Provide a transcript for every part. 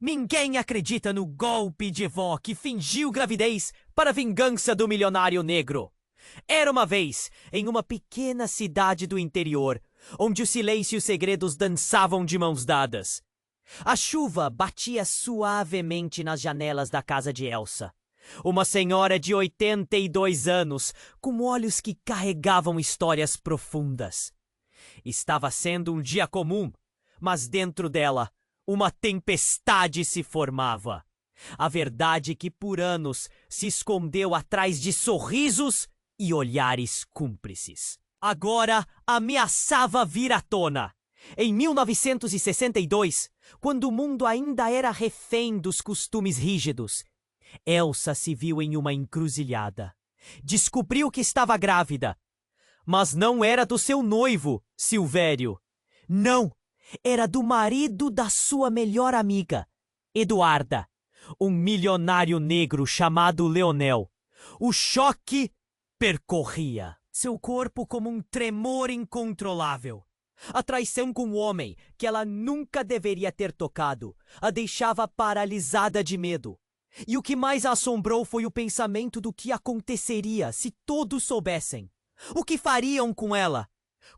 Ninguém acredita no golpe de vó que fingiu gravidez para vingança do milionário negro. Era uma vez, em uma pequena cidade do interior, onde o silêncio e os segredos dançavam de mãos dadas. A chuva batia suavemente nas janelas da casa de Elsa. Uma senhora de 82 anos, com olhos que carregavam histórias profundas. Estava sendo um dia comum, mas dentro dela, uma tempestade se formava. A verdade que por anos se escondeu atrás de sorrisos e olhares cúmplices. Agora ameaçava vir à tona. Em 1962, quando o mundo ainda era refém dos costumes rígidos, Elsa se viu em uma encruzilhada. Descobriu que estava grávida. Mas não era do seu noivo, Silvério. Não, era do marido da sua melhor amiga, Eduarda, um milionário negro chamado Leonel. O choque percorria seu corpo como um tremor incontrolável. A traição com o homem que ela nunca deveria ter tocado a deixava paralisada de medo. E o que mais a assombrou foi o pensamento do que aconteceria se todos soubessem. O que fariam com ela?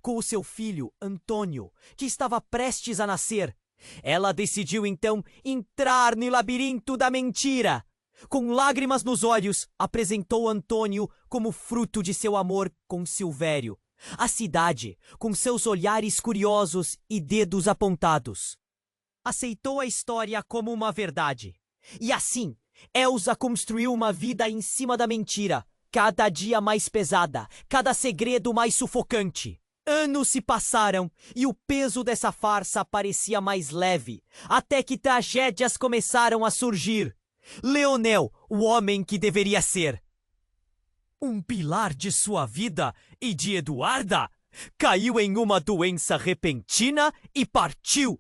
Com o seu filho, Antônio, que estava prestes a nascer. Ela decidiu então entrar no labirinto da mentira. Com lágrimas nos olhos, apresentou Antônio como fruto de seu amor com Silvério. A cidade, com seus olhares curiosos e dedos apontados, aceitou a história como uma verdade. E assim, Elsa construiu uma vida em cima da mentira, cada dia mais pesada, cada segredo mais sufocante. Anos se passaram e o peso dessa farsa parecia mais leve, até que tragédias começaram a surgir. Leonel, o homem que deveria ser um pilar de sua vida e de Eduarda, caiu em uma doença repentina e partiu.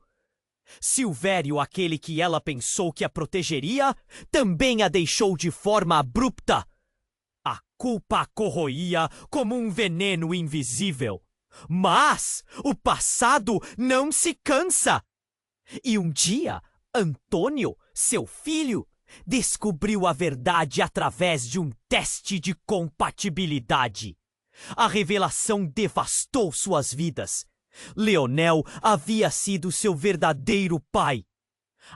Silvério, aquele que ela pensou que a protegeria, também a deixou de forma abrupta. A culpa a corroía como um veneno invisível. Mas o passado não se cansa. E um dia, Antônio, seu filho, descobriu a verdade através de um teste de compatibilidade. A revelação devastou suas vidas. Leonel havia sido seu verdadeiro pai.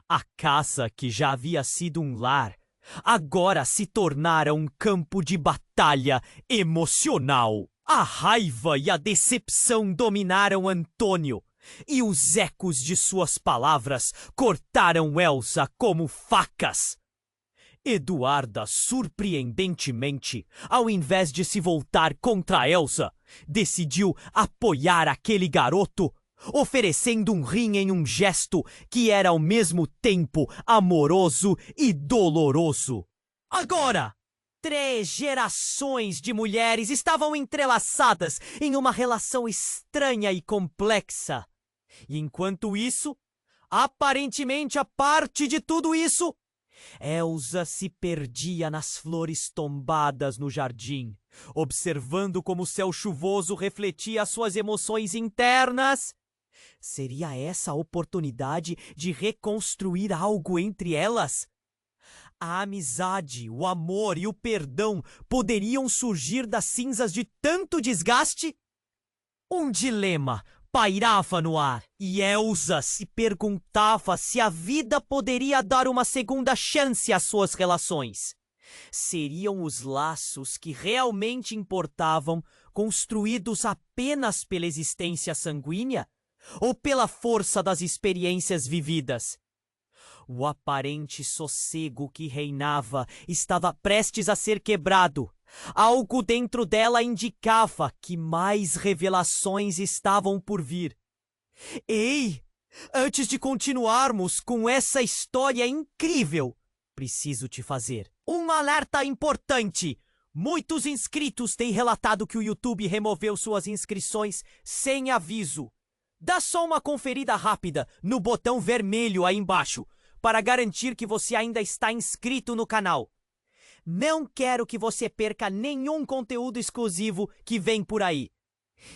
A casa, que já havia sido um lar, agora se tornara um campo de batalha emocional. A raiva e a decepção dominaram Antônio, e os ecos de suas palavras cortaram Elsa como facas. Eduarda, surpreendentemente, ao invés de se voltar contra Elsa, decidiu apoiar aquele garoto, oferecendo um rim em um gesto que era ao mesmo tempo amoroso e doloroso. Agora, 3 gerações de mulheres estavam entrelaçadas em uma relação estranha e complexa. E enquanto isso, aparentemente a parte de tudo isso, Elsa se perdia nas flores tombadas no jardim, observando como o céu chuvoso refletia suas emoções internas. Seria essa a oportunidade de reconstruir algo entre elas? A amizade, o amor e o perdão poderiam surgir das cinzas de tanto desgaste? Um dilema pairava no ar, e Elsa se perguntava se a vida poderia dar uma segunda chance às suas relações. Seriam os laços que realmente importavam construídos apenas pela existência sanguínea ou pela força das experiências vividas? O aparente sossego que reinava estava prestes a ser quebrado. Algo dentro dela indicava que mais revelações estavam por vir. Ei! Antes de continuarmos com essa história incrível, preciso te fazer um alerta importante. Muitos inscritos têm relatado que o YouTube removeu suas inscrições sem aviso. Dá só uma conferida rápida no botão vermelho aí embaixo, para garantir que você ainda está inscrito no canal. Não quero que você perca nenhum conteúdo exclusivo que vem por aí.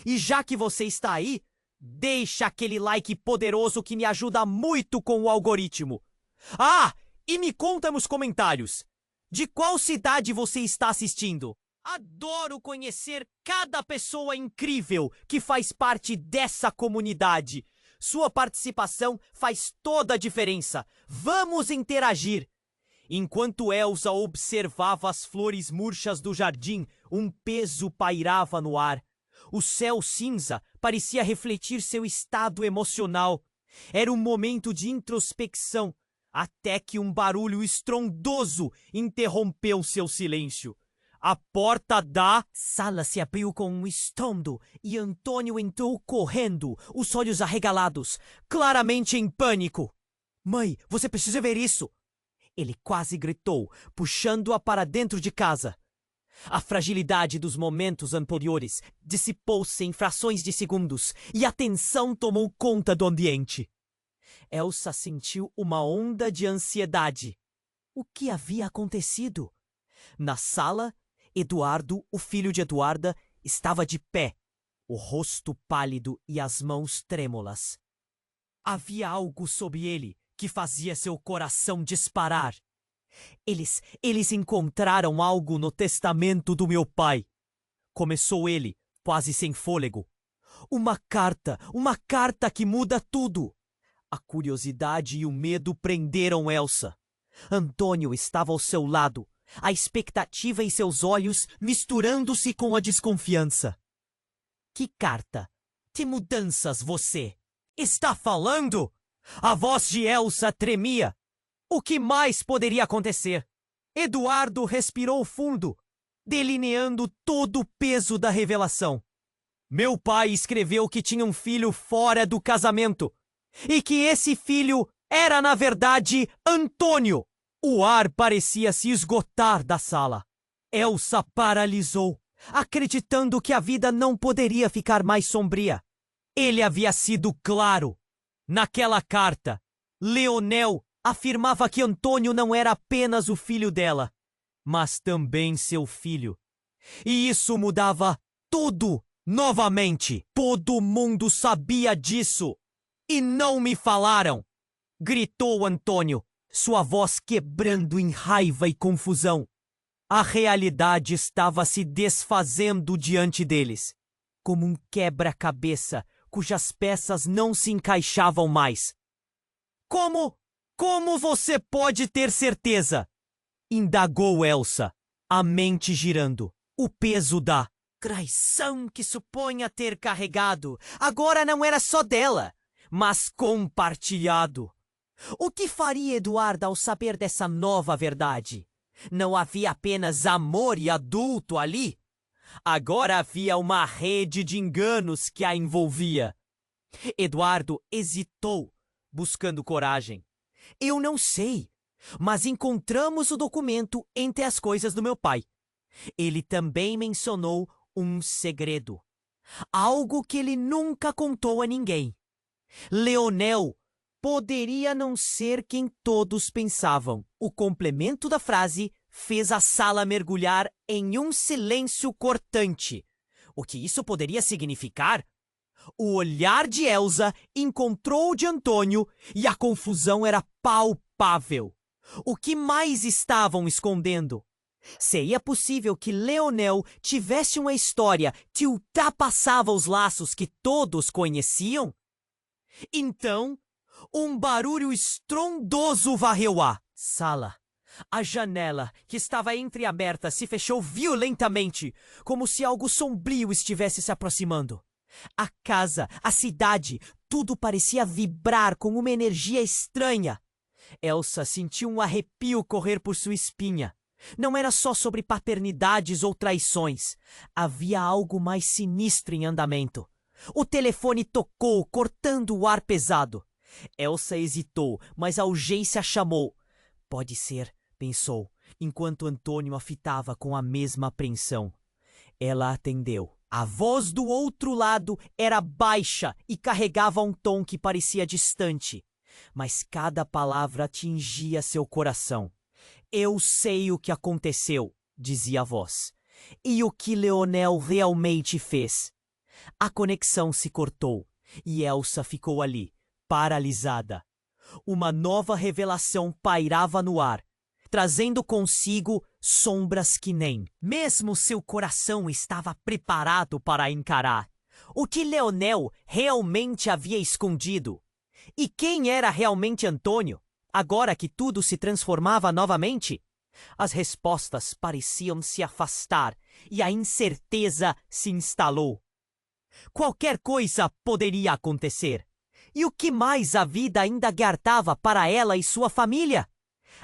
E já que você está aí, deixa aquele like poderoso que me ajuda muito com o algoritmo. Ah, e me conta nos comentários, de qual cidade você está assistindo? Adoro conhecer cada pessoa incrível que faz parte dessa comunidade. Sua participação faz toda a diferença. Vamos interagir! Enquanto Elsa observava as flores murchas do jardim, um peso pairava no ar. O céu cinza parecia refletir seu estado emocional. Era um momento de introspecção, até que um barulho estrondoso interrompeu seu silêncio. A porta da sala se abriu com um estrondo e Antônio entrou correndo, os olhos arregalados, claramente em pânico. Mãe, você precisa ver isso! Ele quase gritou, puxando-a para dentro de casa. A fragilidade dos momentos anteriores dissipou-se em frações de segundos e a tensão tomou conta do ambiente. Elsa sentiu uma onda de ansiedade. O que havia acontecido? Na sala, Eduardo, o filho de Eduarda, estava de pé, o rosto pálido e as mãos trêmulas. Havia algo sob ele que fazia seu coração disparar. Eles encontraram algo no testamento do meu pai. Começou ele, quase sem fôlego. Uma carta que muda tudo. A curiosidade e o medo prenderam Elsa. Antônio estava ao seu lado, a expectativa em seus olhos misturando-se com a desconfiança. Que carta? Que mudanças você está falando? A voz de Elsa tremia. O que mais poderia acontecer? Eduardo respirou fundo, delineando todo o peso da revelação. Meu pai escreveu que tinha um filho fora do casamento e que esse filho era, na verdade, Antônio. O ar parecia se esgotar da sala. Elsa paralisou, acreditando que a vida não poderia ficar mais sombria. Ele havia sido claro. Naquela carta, Leonel afirmava que Antônio não era apenas o filho dela, mas também seu filho. E isso mudava tudo novamente. Todo mundo sabia disso. E não me falaram! Gritou Antônio, sua voz quebrando em raiva e confusão. A realidade estava se desfazendo diante deles, como um quebra-cabeça cujas peças não se encaixavam mais. Como você pode ter certeza? Indagou Elsa, a mente girando. O peso da traição que supunha ter carregado agora não era só dela, mas compartilhado. O que faria Eduarda ao saber dessa nova verdade? Não havia apenas amor e adulto ali. Agora havia uma rede de enganos que a envolvia. Eduardo hesitou, buscando coragem. Eu não sei, mas encontramos o documento entre as coisas do meu pai. Ele também mencionou um segredo. Algo que ele nunca contou a ninguém. Leonel poderia não ser quem todos pensavam. O complemento da frase fez a sala mergulhar em um silêncio cortante. O que isso poderia significar? O olhar de Elsa encontrou o de Antônio e a confusão era palpável. O que mais estavam escondendo? Seria possível que Leonel tivesse uma história que ultrapassava os laços que todos conheciam? Então, um barulho estrondoso varreu a sala. A janela, que estava entreaberta, se fechou violentamente, como se algo sombrio estivesse se aproximando. A casa, a cidade, tudo parecia vibrar com uma energia estranha. Elsa sentiu um arrepio correr por sua espinha. Não era só sobre paternidades ou traições. Havia algo mais sinistro em andamento. O telefone tocou, cortando o ar pesado. Elsa hesitou, mas a urgência a chamou. Pode ser, pensou, enquanto Antônio a fitava com a mesma apreensão. Ela atendeu. A voz do outro lado era baixa e carregava um tom que parecia distante, mas cada palavra atingia seu coração. Eu sei o que aconteceu, dizia a voz, e o que Leonel realmente fez. A conexão se cortou e Elsa ficou ali, paralisada. Uma nova revelação pairava no ar, trazendo consigo sombras que nem mesmo seu coração estava preparado para encarar. O que Leonel realmente havia escondido? E quem era realmente Antônio, agora que tudo se transformava novamente? As respostas pareciam se afastar e a incerteza se instalou. Qualquer coisa poderia acontecer. E o que mais a vida ainda guardava para ela e sua família?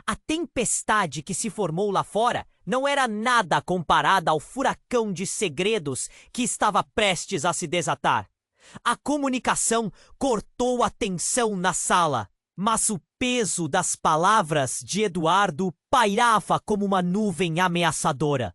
A tempestade que se formou lá fora não era nada comparada ao furacão de segredos que estava prestes a se desatar. A comunicação cortou a tensão na sala, mas o peso das palavras de Eduardo pairava como uma nuvem ameaçadora.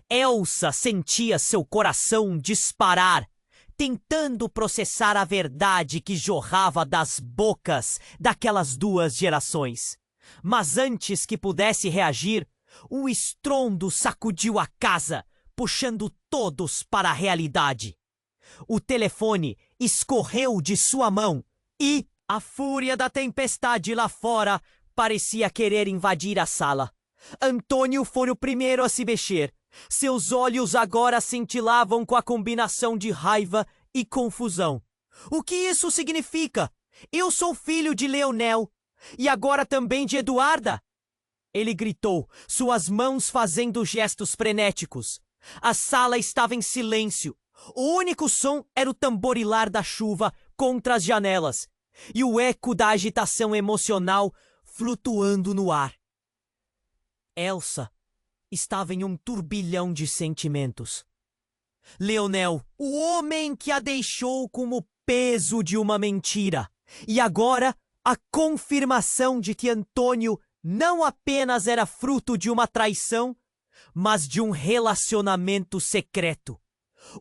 Elsa sentia seu coração disparar, tentando processar a verdade que jorrava das bocas daquelas duas gerações. Mas antes que pudesse reagir, um estrondo sacudiu a casa, puxando todos para a realidade. O telefone escorreu de sua mão e a fúria da tempestade lá fora parecia querer invadir a sala. Antônio foi o primeiro a se mexer. Seus olhos agora cintilavam com a combinação de raiva e confusão. O que isso significa? Eu sou filho de Leonel e agora também de Eduarda! Ele gritou, suas mãos fazendo gestos frenéticos. A sala estava em silêncio. O único som era o tamborilar da chuva contra as janelas e o eco da agitação emocional flutuando no ar. Elsa estava em um turbilhão de sentimentos. Leonel, o homem que a deixou com o peso de uma mentira. E agora, a confirmação de que Antônio não apenas era fruto de uma traição, mas de um relacionamento secreto.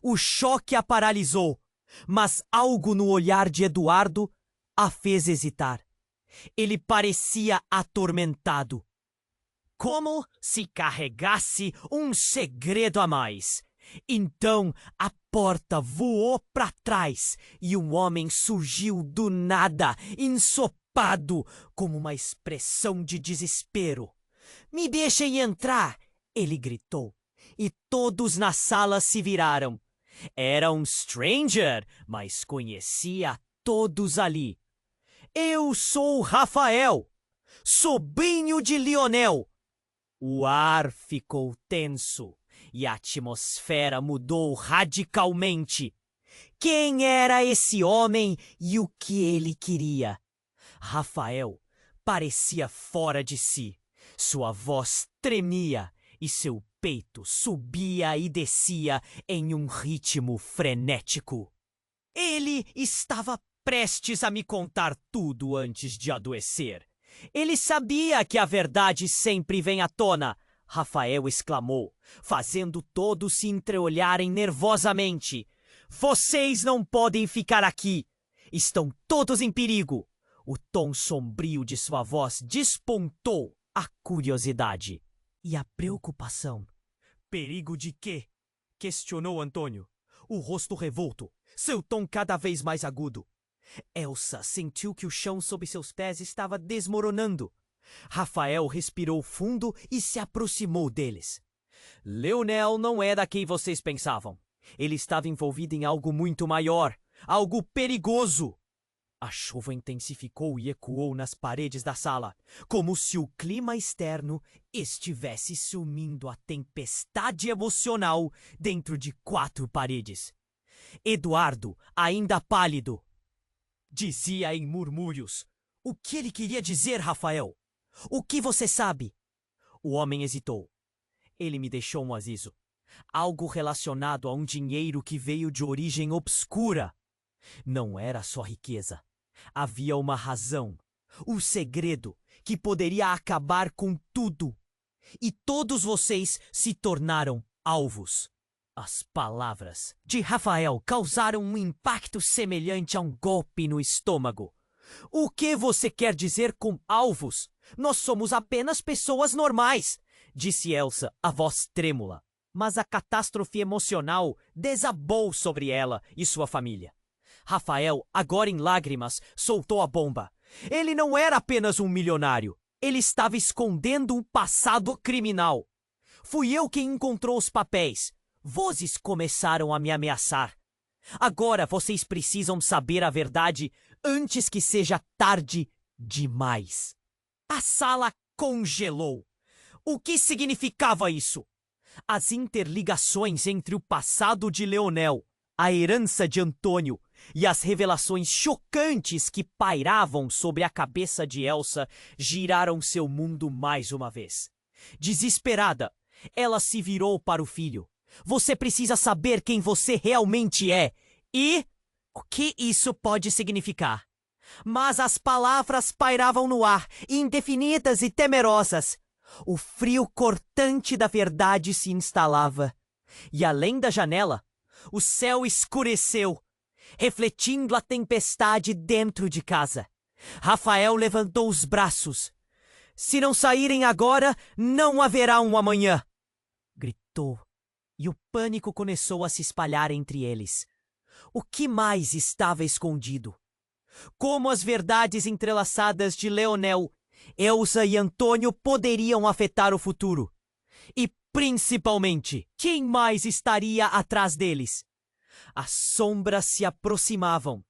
O choque a paralisou, mas algo no olhar de Eduardo a fez hesitar. Ele parecia atormentado, como se carregasse um segredo a mais. Então a porta voou para trás e um homem surgiu do nada, ensopado, como uma expressão de desespero. "Me deixem entrar!" ele gritou. E todos na sala se viraram. Era um stranger, mas conhecia todos ali. "Eu sou Rafael, sobrinho de Leonel." O ar ficou tenso e a atmosfera mudou radicalmente. Quem era esse homem e o que ele queria? Rafael parecia fora de si. Sua voz tremia e seu peito subia e descia em um ritmo frenético. Ele estava prestes a me contar tudo antes de adoecer. Ele sabia que a verdade sempre vem à tona, Rafael exclamou, fazendo todos se entreolharem nervosamente. "Vocês não podem ficar aqui! Estão todos em perigo!" O tom sombrio de sua voz despontou a curiosidade e a preocupação. "Perigo de quê?" questionou Antônio, o rosto revolto, seu tom cada vez mais agudo. Elsa sentiu que o chão sob seus pés estava desmoronando. Rafael respirou fundo e se aproximou deles. "Leonel não é da quem vocês pensavam. Ele estava envolvido em algo muito maior, algo perigoso." A chuva intensificou e ecoou nas paredes da sala, como se o clima externo estivesse sumindo a tempestade emocional dentro de 4 paredes. Eduardo, ainda pálido, dizia em murmúrios: "O que ele queria dizer, Rafael? O que você sabe?" O homem hesitou. "Ele me deixou um aviso. Algo relacionado a um dinheiro que veio de origem obscura. Não era só riqueza. Havia uma razão, um segredo que poderia acabar com tudo. E todos vocês se tornaram alvos." As palavras de Rafael causaram um impacto semelhante a um golpe no estômago. "O que você quer dizer com alvos? Nós somos apenas pessoas normais", disse Elsa, a voz trêmula. Mas a catástrofe emocional desabou sobre ela e sua família. Rafael, agora em lágrimas, soltou a bomba. Ele não era apenas um milionário. Ele estava escondendo um passado criminal. Fui eu quem encontrou os papéis. Vozes começaram a me ameaçar. Agora vocês precisam saber a verdade antes que seja tarde demais. A sala congelou. O que significava isso? As interligações entre o passado de Leonel, a herança de Antônio e as revelações chocantes que pairavam sobre a cabeça de Elsa giraram seu mundo mais uma vez. Desesperada, ela se virou para o filho. Você precisa saber quem você realmente é e o que isso pode significar. Mas as palavras pairavam no ar, indefinidas e temerosas. O frio cortante da verdade se instalava. E além da janela, o céu escureceu, refletindo a tempestade dentro de casa. Rafael levantou os braços. Se não saírem agora, não haverá um amanhã! Gritou, e o pânico começou a se espalhar entre eles. O que mais estava escondido? Como as verdades entrelaçadas de Leonel, Elsa e Antônio poderiam afetar o futuro? E, principalmente, quem mais estaria atrás deles? As sombras se aproximavam,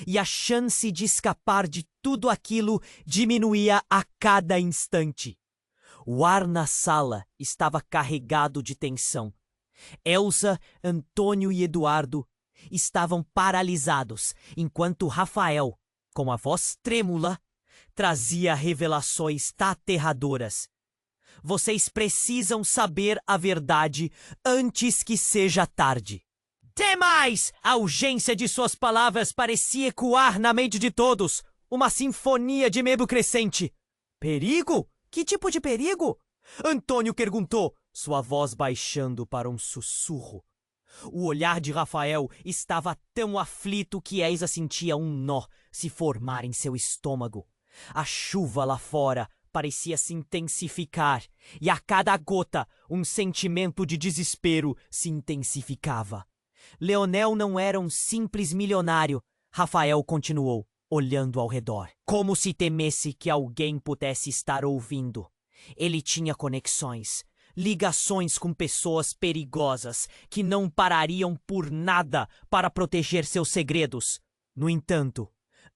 e a chance de escapar de tudo aquilo diminuía a cada instante. O ar na sala estava carregado de tensão. Elsa, Antônio e Eduardo estavam paralisados, enquanto Rafael, com a voz trêmula, trazia revelações aterradoras. Vocês precisam saber a verdade antes que seja tarde. Demais! A urgência de suas palavras parecia ecoar na mente de todos, uma sinfonia de medo crescente. Perigo? Que tipo de perigo? Antônio perguntou, sua voz baixando para um sussurro. O olhar de Rafael estava tão aflito que Elsa sentia um nó se formar em seu estômago. A chuva lá fora parecia se intensificar, e a cada gota um sentimento de desespero se intensificava. Leonel não era um simples milionário, Rafael continuou, olhando ao redor, como se temesse que alguém pudesse estar ouvindo. Ele tinha conexões, ligações com pessoas perigosas que não parariam por nada para proteger seus segredos. No entanto,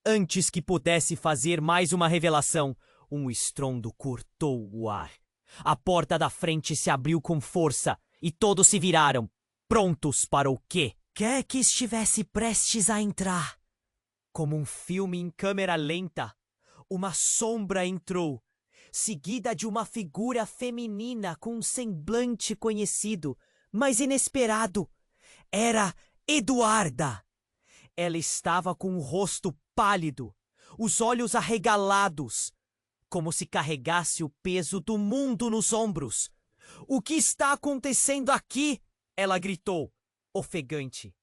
antes que pudesse fazer mais uma revelação, um estrondo cortou o ar. A porta da frente se abriu com força e todos se viraram, prontos para o quê? Quer que estivesse prestes a entrar. Como um filme em câmera lenta, uma sombra entrou, seguida de uma figura feminina com um semblante conhecido, mas inesperado. Era Eduarda. Ela estava com o rosto pálido, os olhos arregalados, como se carregasse o peso do mundo nos ombros. O que está acontecendo aqui? Ela gritou, ofegante.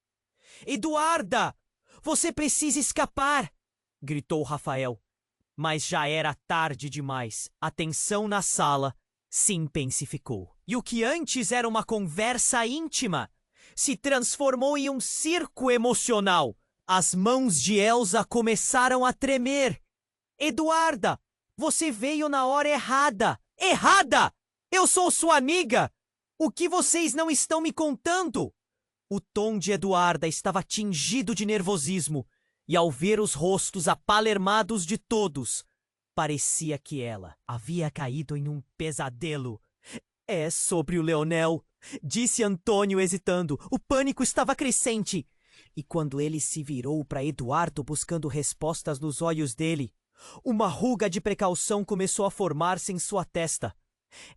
Eduarda! Você precisa escapar! Gritou Rafael. Mas já era tarde demais. A tensão na sala se intensificou. E o que antes era uma conversa íntima se transformou em um circo emocional. As mãos de Elsa começaram a tremer. Eduarda, você veio na hora errada. Errada! Eu sou sua amiga! O que vocês não estão me contando? O tom de Eduarda estava tingido de nervosismo, e ao ver os rostos apalermados de todos, parecia que ela havia caído em um pesadelo. É sobre o Leonel, disse Antônio hesitando. O pânico estava crescente. E quando ele se virou para Eduardo buscando respostas nos olhos dele, uma ruga de precaução começou a formar-se em sua testa.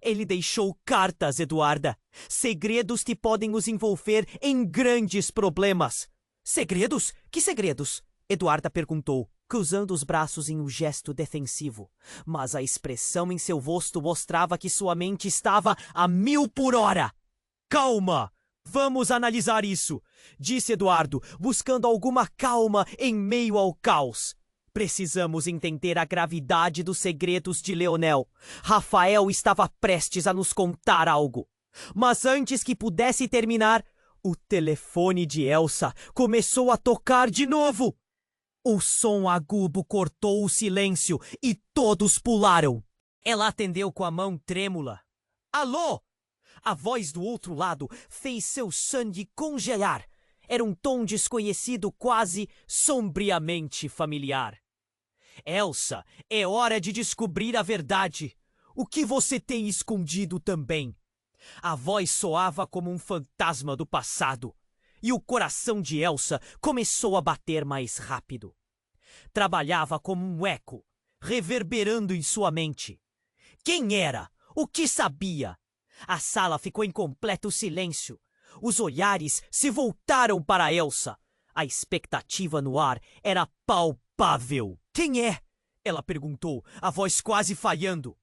Ele deixou cartas, Eduarda. Segredos que podem os envolver em grandes problemas. Segredos? Que segredos? Eduarda perguntou, cruzando os braços em um gesto defensivo. Mas a expressão em seu rosto mostrava que sua mente estava a 1000 por hora. Calma! Vamos analisar isso, disse Eduardo, buscando alguma calma em meio ao caos. Precisamos entender a gravidade dos segredos de Leonel. Rafael estava prestes a nos contar algo. Mas antes que pudesse terminar, o telefone de Elsa começou a tocar de novo. O som agudo cortou o silêncio e todos pularam. Ela atendeu com a mão trêmula. Alô? A voz do outro lado fez seu sangue congelar. Era um tom desconhecido, quase sombriamente familiar. Elsa, é hora de descobrir a verdade. O que você tem escondido também? A voz soava como um fantasma do passado. E o coração de Elsa começou a bater mais rápido. Trabalhava como um eco, reverberando em sua mente. Quem era? O que sabia? A sala ficou em completo silêncio. Os olhares se voltaram para Elsa. A expectativa no ar era palpável. Quem é? Ela perguntou, a voz quase falhando.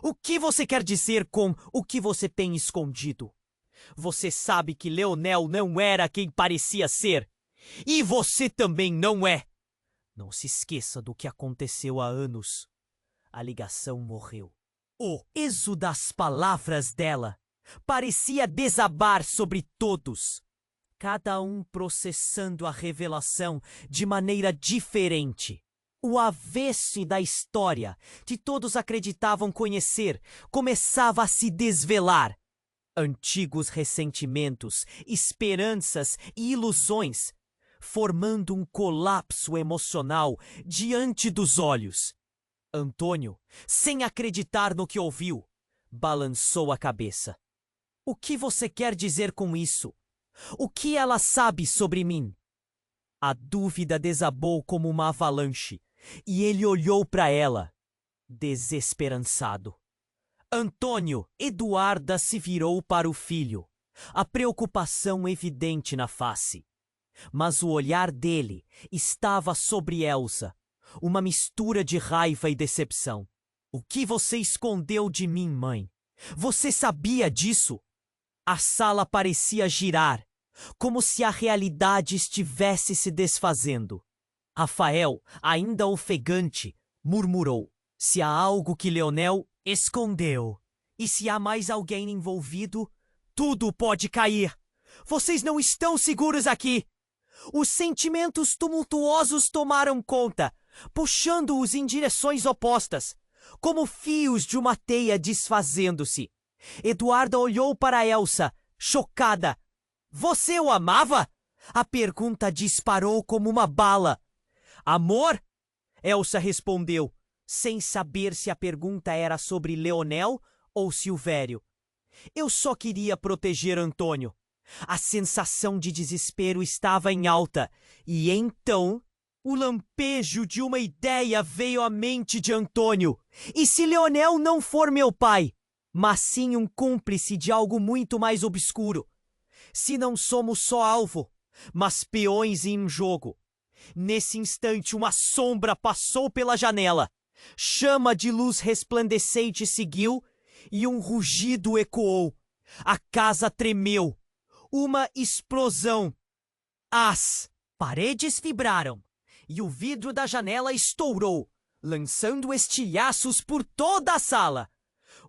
O que você quer dizer com o que você tem escondido? Você sabe que Leonel não era quem parecia ser. E você também não é. Não se esqueça do que aconteceu há anos. A ligação morreu. O peso das palavras dela parecia desabar sobre todos. Cada um processando a revelação de maneira diferente. O avesso da história que todos acreditavam conhecer começava a se desvelar. Antigos ressentimentos, esperanças e ilusões, formando um colapso emocional diante dos olhos. Antônio, sem acreditar no que ouviu, balançou a cabeça. O que você quer dizer com isso? O que ela sabe sobre mim? A dúvida desabou como uma avalanche, e ele olhou para ela, desesperançado. Antônio, Eduarda se virou para o filho, a preocupação evidente na face. Mas o olhar dele estava sobre Elsa, uma mistura de raiva e decepção. O que você escondeu de mim, mãe? Você sabia disso? A sala parecia girar, como se a realidade estivesse se desfazendo. Rafael, ainda ofegante, murmurou. Se há algo que Leonel escondeu, e se há mais alguém envolvido, tudo pode cair. Vocês não estão seguros aqui. Os sentimentos tumultuosos tomaram conta, puxando-os em direções opostas, como fios de uma teia desfazendo-se. Eduarda olhou para Elsa, chocada. Você o amava? A pergunta disparou como uma bala. Amor? Elsa respondeu, sem saber se a pergunta era sobre Leonel ou Silvério. Eu só queria proteger Antônio. A sensação de desespero estava em alta, e então o lampejo de uma ideia veio à mente de Antônio. E se Leonel não for meu pai, mas sim um cúmplice de algo muito mais obscuro? Se não somos só alvo, mas peões em um jogo? Nesse instante, uma sombra passou pela janela. Chama de luz resplandecente seguiu e um rugido ecoou. A casa tremeu. Uma explosão. As paredes vibraram e o vidro da janela estourou, lançando estilhaços por toda a sala.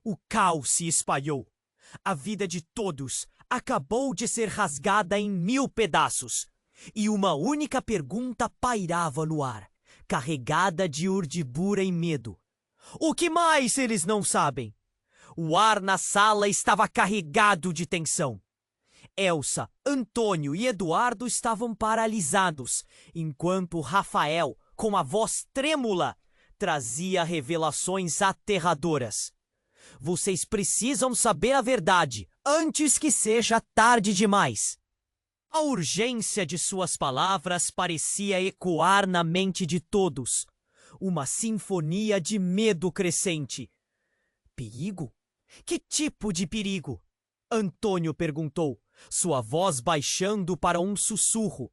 O caos se espalhou. A vida de todos acabou de ser rasgada em 1000 pedaços. E uma única pergunta pairava no ar, carregada de urdibura e medo. O que mais eles não sabem? O ar na sala estava carregado de tensão. Elsa, Antônio e Eduardo estavam paralisados, enquanto Rafael, com a voz trêmula, trazia revelações aterradoras. Vocês precisam saber a verdade, antes que seja tarde demais. A urgência de suas palavras parecia ecoar na mente de todos. Uma sinfonia de medo crescente. Perigo? Que tipo de perigo? Antônio perguntou, sua voz baixando para um sussurro.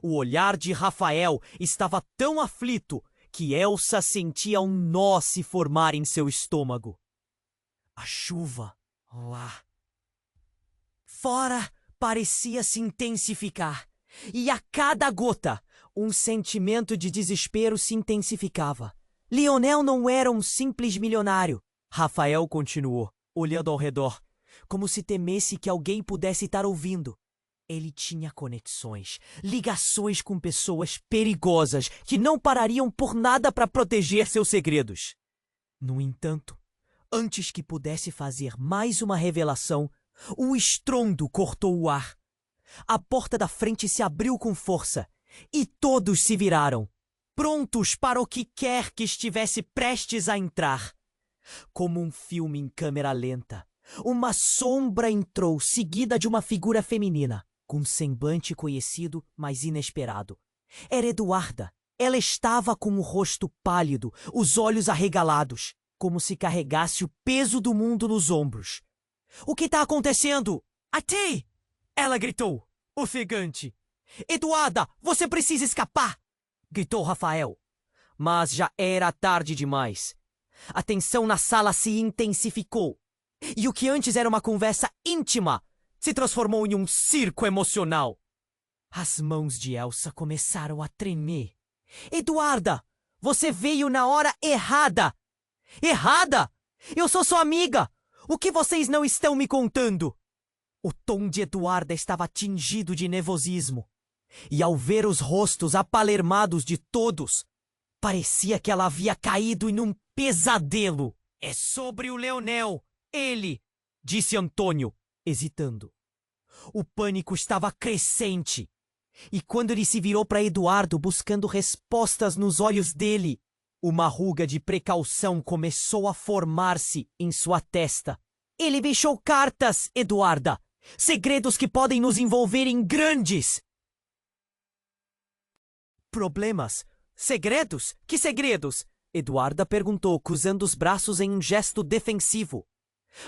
O olhar de Rafael estava tão aflito que Elsa sentia um nó se formar em seu estômago. A chuva lá fora parecia se intensificar, e a cada gota, um sentimento de desespero se intensificava. Leonel não era um simples milionário, Rafael continuou, olhando ao redor, como se temesse que alguém pudesse estar ouvindo. Ele tinha conexões, ligações com pessoas perigosas que não parariam por nada para proteger seus segredos. No entanto, antes que pudesse fazer mais uma revelação, o estrondo cortou o ar. A porta da frente se abriu com força e todos se viraram, prontos para o que quer que estivesse prestes a entrar. Como um filme em câmera lenta, uma sombra entrou, seguida de uma figura feminina, com um semblante conhecido, mas inesperado. Era Eduarda. Ela estava com o rosto pálido, os olhos arregalados, como se carregasse o peso do mundo nos ombros. — O que está acontecendo? Ati! Ela gritou, ofegante. — Eduarda, você precisa escapar! Gritou Rafael. Mas já era tarde demais. A tensão na sala se intensificou. E o que antes era uma conversa íntima se transformou em um circo emocional. As mãos de Elsa começaram a tremer. — Eduarda, você veio na hora errada! Errada? Eu sou sua amiga! O que vocês não estão me contando? O tom de Eduarda estava tingido de nervosismo. E ao ver os rostos apalermados de todos, parecia que ela havia caído em um pesadelo. — É sobre o Leonel, ele! Disse Antônio, hesitando. O pânico estava crescente. E quando ele se virou para Eduardo buscando respostas nos olhos dele, uma ruga de precaução começou a formar-se em sua testa. — Ele deixou cartas, Eduarda! Segredos que podem nos envolver em grandes problemas. Segredos? Que segredos? Eduarda perguntou, cruzando os braços em um gesto defensivo.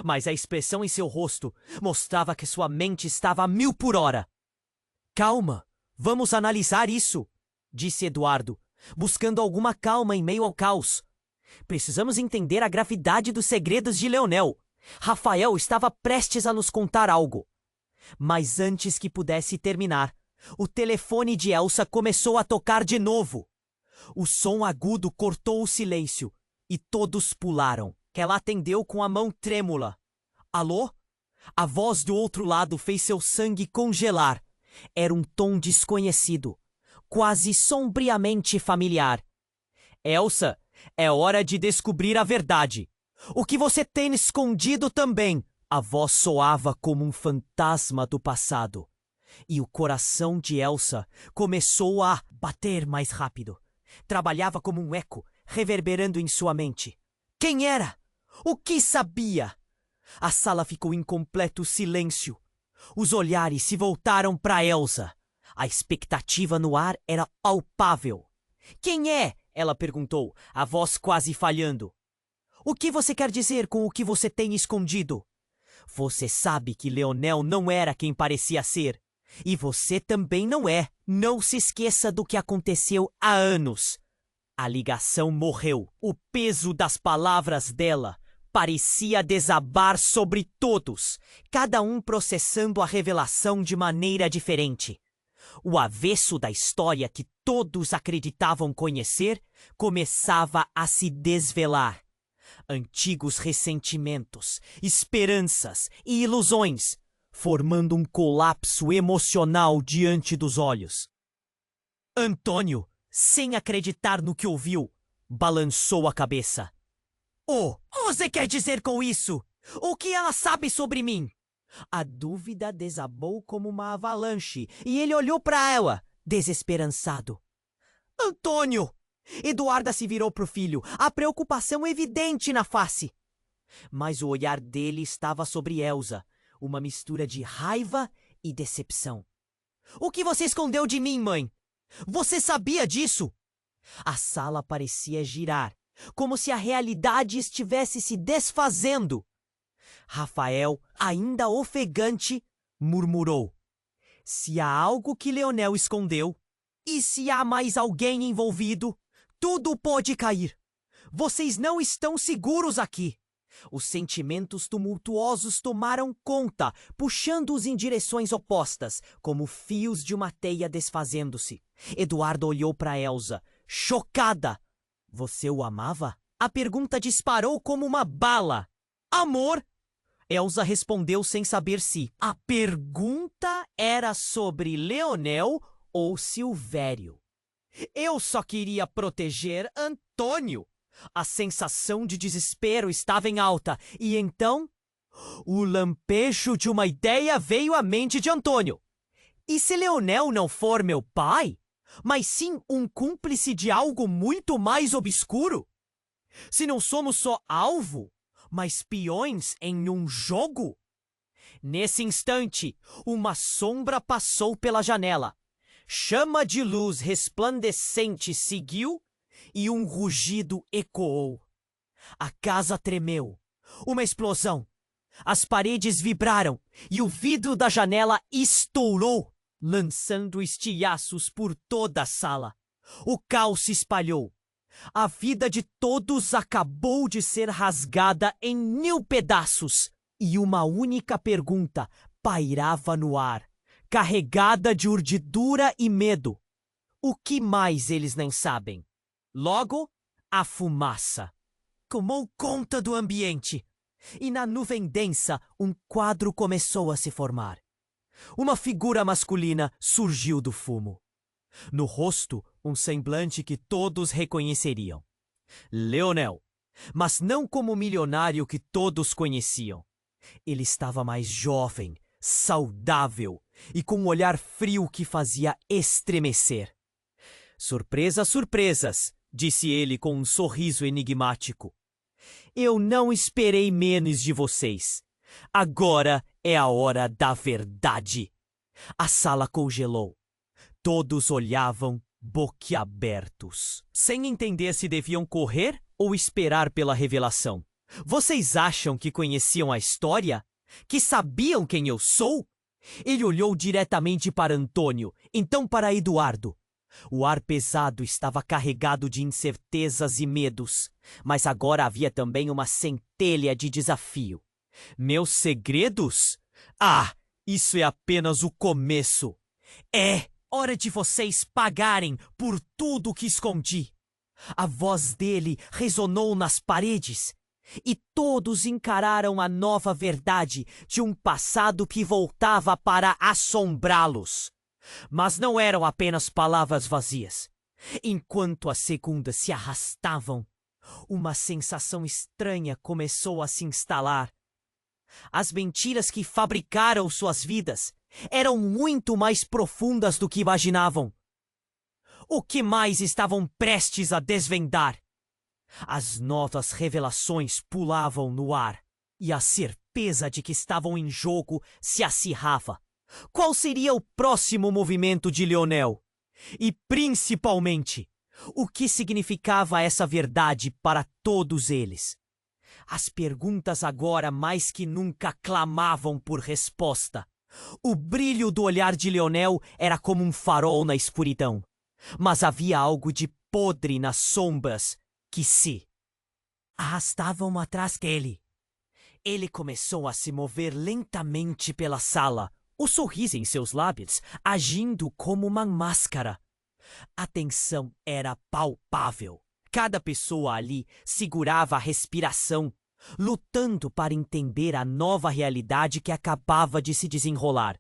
Mas a expressão em seu rosto mostrava que sua mente estava a 1000 por hora. — Calma, vamos analisar isso, disse Eduardo, buscando alguma calma em meio ao caos. Precisamos entender a gravidade dos segredos de Leonel. Rafael estava prestes a nos contar algo. Mas antes que pudesse terminar, o telefone de Elsa começou a tocar de novo. O som agudo cortou o silêncio e todos pularam. Ela atendeu com a mão trêmula. — Alô? A voz do outro lado fez seu sangue congelar. Era um tom desconhecido, quase sombriamente familiar. — Elsa, é hora de descobrir a verdade. O que você tem escondido também? A voz soava como um fantasma do passado. E o coração de Elsa começou a bater mais rápido. Trabalhava como um eco, reverberando em sua mente. Quem era? O que sabia? A sala ficou em completo silêncio. Os olhares se voltaram para Elsa. A expectativa no ar era palpável. — Quem é? Ela perguntou, a voz quase falhando. — O que você quer dizer com o que você tem escondido? Você sabe que Leonel não era quem parecia ser. E você também não é. Não se esqueça do que aconteceu há anos. A ligação morreu. O peso das palavras dela parecia desabar sobre todos, cada um processando a revelação de maneira diferente. O avesso da história que todos acreditavam conhecer começava a se desvelar. Antigos ressentimentos, esperanças e ilusões, formando um colapso emocional diante dos olhos. Antônio, sem acreditar no que ouviu, balançou a cabeça. — O que você quer dizer com isso? O que ela sabe sobre mim? A dúvida desabou como uma avalanche e ele olhou para ela, desesperançado. — Antônio! Eduarda se virou para o filho, a preocupação evidente na face. Mas o olhar dele estava sobre Elsa, uma mistura de raiva e decepção. — O que você escondeu de mim, mãe? Você sabia disso? A sala parecia girar, como se a realidade estivesse se desfazendo. Rafael, ainda ofegante, murmurou. — Se há algo que Leonel escondeu, e se há mais alguém envolvido, tudo pode cair. Vocês não estão seguros aqui. Os sentimentos tumultuosos tomaram conta, puxando-os em direções opostas, como fios de uma teia desfazendo-se. Eduardo olhou para Elsa, chocada. — Você o amava? A pergunta disparou como uma bala. — Amor? Elsa respondeu sem saber se a pergunta era sobre Leonel ou Silvério. Eu só queria proteger Antônio. A sensação de desespero estava em alta, e então o lampejo de uma ideia veio à mente de Antônio. E se Leonel não for meu pai, mas sim um cúmplice de algo muito mais obscuro? Se não somos só alvo, mas peões em um jogo? Nesse instante, uma sombra passou pela janela. Chama de luz resplandecente seguiu e um rugido ecoou. A casa tremeu. Uma explosão. As paredes vibraram e o vidro da janela estourou, lançando estilhaços por toda a sala. O caos se espalhou. A vida de todos acabou de ser rasgada em 1000 pedaços e uma única pergunta pairava no ar, carregada de urdidura e medo. O que mais eles não sabem? Logo, a fumaça tomou conta do ambiente e na nuvem densa um quadro começou a se formar. Uma figura masculina surgiu do fumo. No rosto, um semblante que todos reconheceriam. Leonel, mas não como o milionário que todos conheciam. Ele estava mais jovem, saudável e com um olhar frio que fazia estremecer. Surpresas, surpresas, disse ele com um sorriso enigmático. Eu não esperei menos de vocês. Agora é a hora da verdade. A sala congelou. Todos olhavam boquiabertos, sem entender se deviam correr ou esperar pela revelação. Vocês acham que conheciam a história? Que sabiam quem eu sou? Ele olhou diretamente para Antônio, então para Eduardo. O ar pesado estava carregado de incertezas e medos, mas agora havia também uma centelha de desafio. Meus segredos? Ah, isso é apenas o começo. É hora de vocês pagarem por tudo que escondi. A voz dele ressonou nas paredes e todos encararam a nova verdade de um passado que voltava para assombrá-los. Mas não eram apenas palavras vazias. Enquanto as segundas se arrastavam, uma sensação estranha começou a se instalar. As mentiras que fabricaram suas vidas eram muito mais profundas do que imaginavam. O que mais estavam prestes a desvendar? As novas revelações pulavam no ar e a certeza de que estavam em jogo se acirrava. Qual seria o próximo movimento de Leonel? E, principalmente, o que significava essa verdade para todos eles? As perguntas agora mais que nunca clamavam por resposta. O brilho do olhar de Leonel era como um farol na escuridão. Mas havia algo de podre nas sombras que se arrastavam atrás dele. Ele começou a se mover lentamente pela sala, o sorriso em seus lábios agindo como uma máscara. A tensão era palpável. Cada pessoa ali segurava a respiração, lutando para entender a nova realidade que acabava de se desenrolar.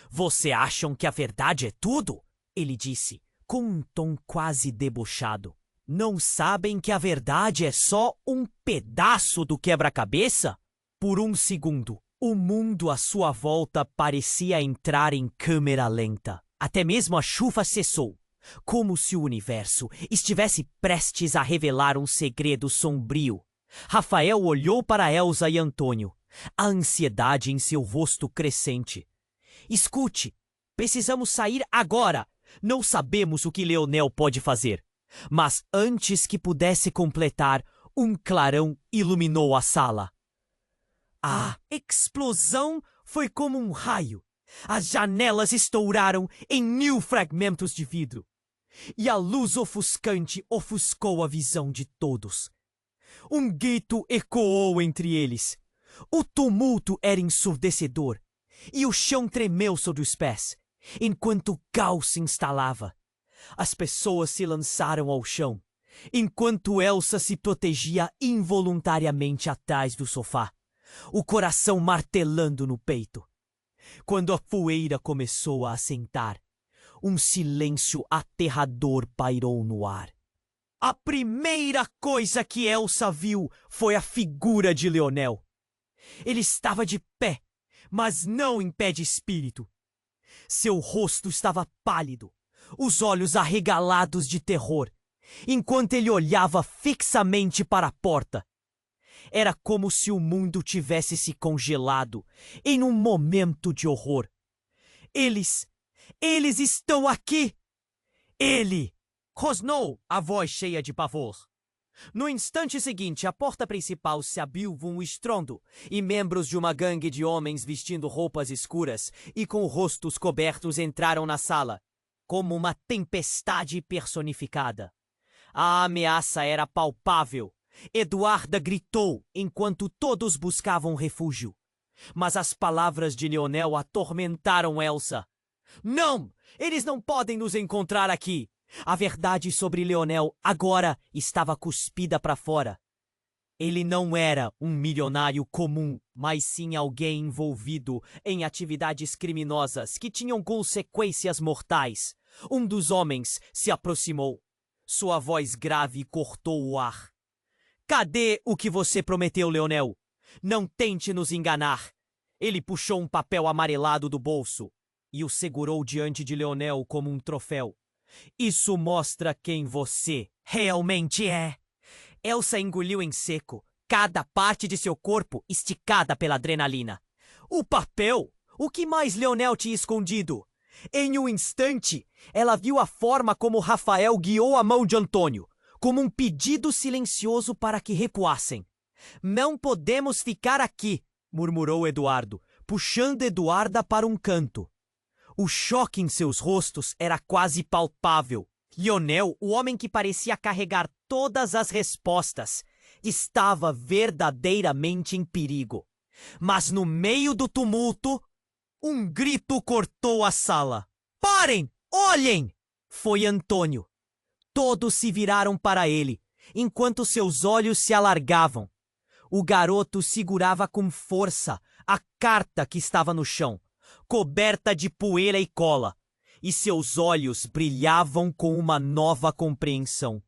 Você acham que a verdade é tudo? Ele disse, com um tom quase debochado. Não sabem que a verdade é só um pedaço do quebra-cabeça? Por um segundo, o mundo à sua volta parecia entrar em câmera lenta. Até mesmo a chuva cessou, como se o universo estivesse prestes a revelar um segredo sombrio. Rafael olhou para Elsa e Antônio, a ansiedade em seu rosto crescente. Escute, precisamos sair agora. Não sabemos o que Leonel pode fazer. Mas antes que pudesse completar, um clarão iluminou a sala. A explosão foi como um raio. As janelas estouraram em 1000 fragmentos de vidro. E a luz ofuscante ofuscou a visão de todos. Um grito ecoou entre eles. O tumulto era ensurdecedor. E o chão tremeu sob os pés, enquanto o caos se instalava. As pessoas se lançaram ao chão, enquanto Elsa se protegia involuntariamente atrás do sofá. o coração martelando no peito. Quando a poeira começou a assentar, um silêncio aterrador pairou no ar. A primeira coisa que Elsa viu foi a figura de Leonel. Ele estava de pé, mas não em pé de espírito. Seu rosto estava pálido, os olhos arregalados de terror, enquanto ele olhava fixamente para a porta. Era como se o mundo tivesse se congelado em um momento de horror. Eles estão aqui! Ele! Rosnou a voz cheia de pavor. No instante seguinte, a porta principal se abriu com um estrondo e membros de uma gangue de homens vestindo roupas escuras e com rostos cobertos entraram na sala, como uma tempestade personificada. A ameaça era palpável. Eduarda gritou enquanto todos buscavam refúgio. Mas as palavras de Leonel atormentaram Elsa. Não! Eles não podem nos encontrar aqui! A verdade sobre Leonel agora estava cuspida para fora. Ele não era um milionário comum, mas sim alguém envolvido em atividades criminosas que tinham consequências mortais. Um dos homens se aproximou. Sua voz grave cortou o ar. Cadê o que você prometeu, Leonel? Não tente nos enganar. Ele puxou um papel amarelado do bolso e o segurou diante de Leonel como um troféu. Isso mostra quem você realmente é. Elsa engoliu em seco, cada parte de seu corpo esticada pela adrenalina. O papel? O que mais Leonel tinha escondido? Em um instante, ela viu a forma como Rafael guiou a mão de Antônio, como um pedido silencioso para que recuassem. Não podemos ficar aqui, murmurou Eduardo, puxando Eduarda para um canto. O choque em seus rostos era quase palpável. Leonel, o homem que parecia carregar todas as respostas, estava verdadeiramente em perigo. Mas no meio do tumulto, um grito cortou a sala. Parem! Olhem! Foi Antônio. Todos se viraram para ele, enquanto seus olhos se alargavam. O garoto segurava com força a carta que estava no chão, coberta de poeira e cola, e seus olhos brilhavam com uma nova compreensão.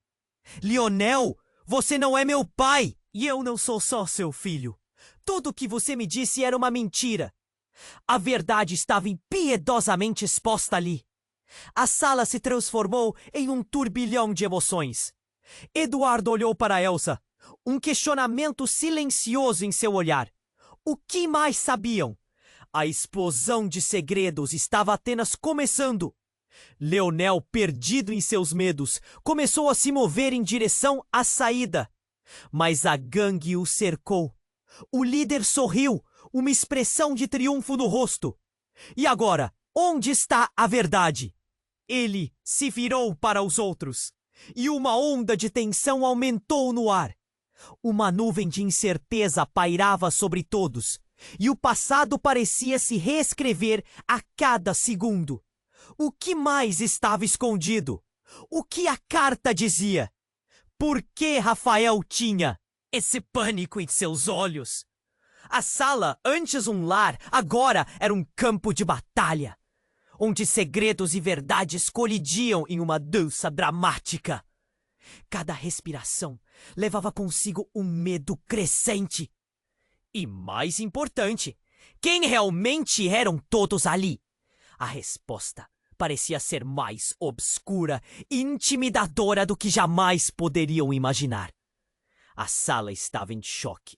Leonel, você não é meu pai, e eu não sou só seu filho. Tudo o que você me disse era uma mentira. A verdade estava impiedosamente exposta ali. A sala se transformou em um turbilhão de emoções. Eduardo olhou para Elsa, um questionamento silencioso em seu olhar. O que mais sabiam? A explosão de segredos estava apenas começando. Leonel, perdido em seus medos, começou a se mover em direção à saída. Mas a gangue o cercou. O líder sorriu, uma expressão de triunfo no rosto. E agora, onde está a verdade? Ele se virou para os outros, e uma onda de tensão aumentou no ar. Uma nuvem de incerteza pairava sobre todos, e o passado parecia se reescrever a cada segundo. O que mais estava escondido? O que a carta dizia? Por que Rafael tinha esse pânico em seus olhos? A sala, antes um lar, agora era um campo de batalha, onde segredos e verdades colidiam em uma dança dramática. Cada respiração levava consigo um medo crescente. E mais importante, quem realmente eram todos ali? A resposta parecia ser mais obscura e intimidadora do que jamais poderiam imaginar. A sala estava em choque.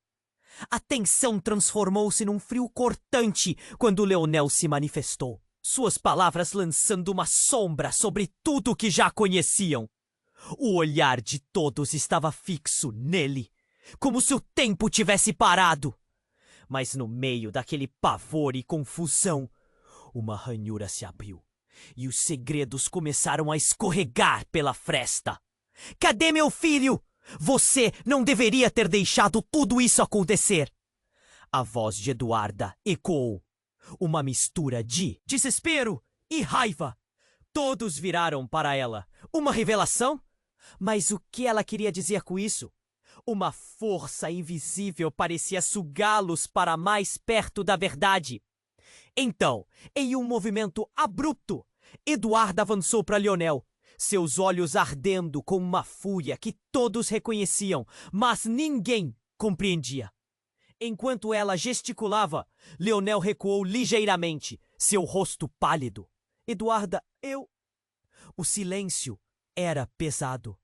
A tensão transformou-se num frio cortante quando Leonel se manifestou, suas palavras lançando uma sombra sobre tudo o que já conheciam. O olhar de todos estava fixo nele, como se o tempo tivesse parado. Mas no meio daquele pavor e confusão, uma ranhura se abriu e os segredos começaram a escorregar pela fresta. Cadê meu filho? Você não deveria ter deixado tudo isso acontecer. A voz de Eduarda ecoou, uma mistura de desespero e raiva. Todos viraram para ela. Uma revelação? Mas o que ela queria dizer com isso? Uma força invisível parecia sugá-los para mais perto da verdade. Então, em um movimento abrupto, Eduarda avançou para Leonel, seus olhos ardendo com uma fúria que todos reconheciam, mas ninguém compreendia. Enquanto ela gesticulava, Leonel recuou ligeiramente, seu rosto pálido. Eduarda, O silêncio era pesado,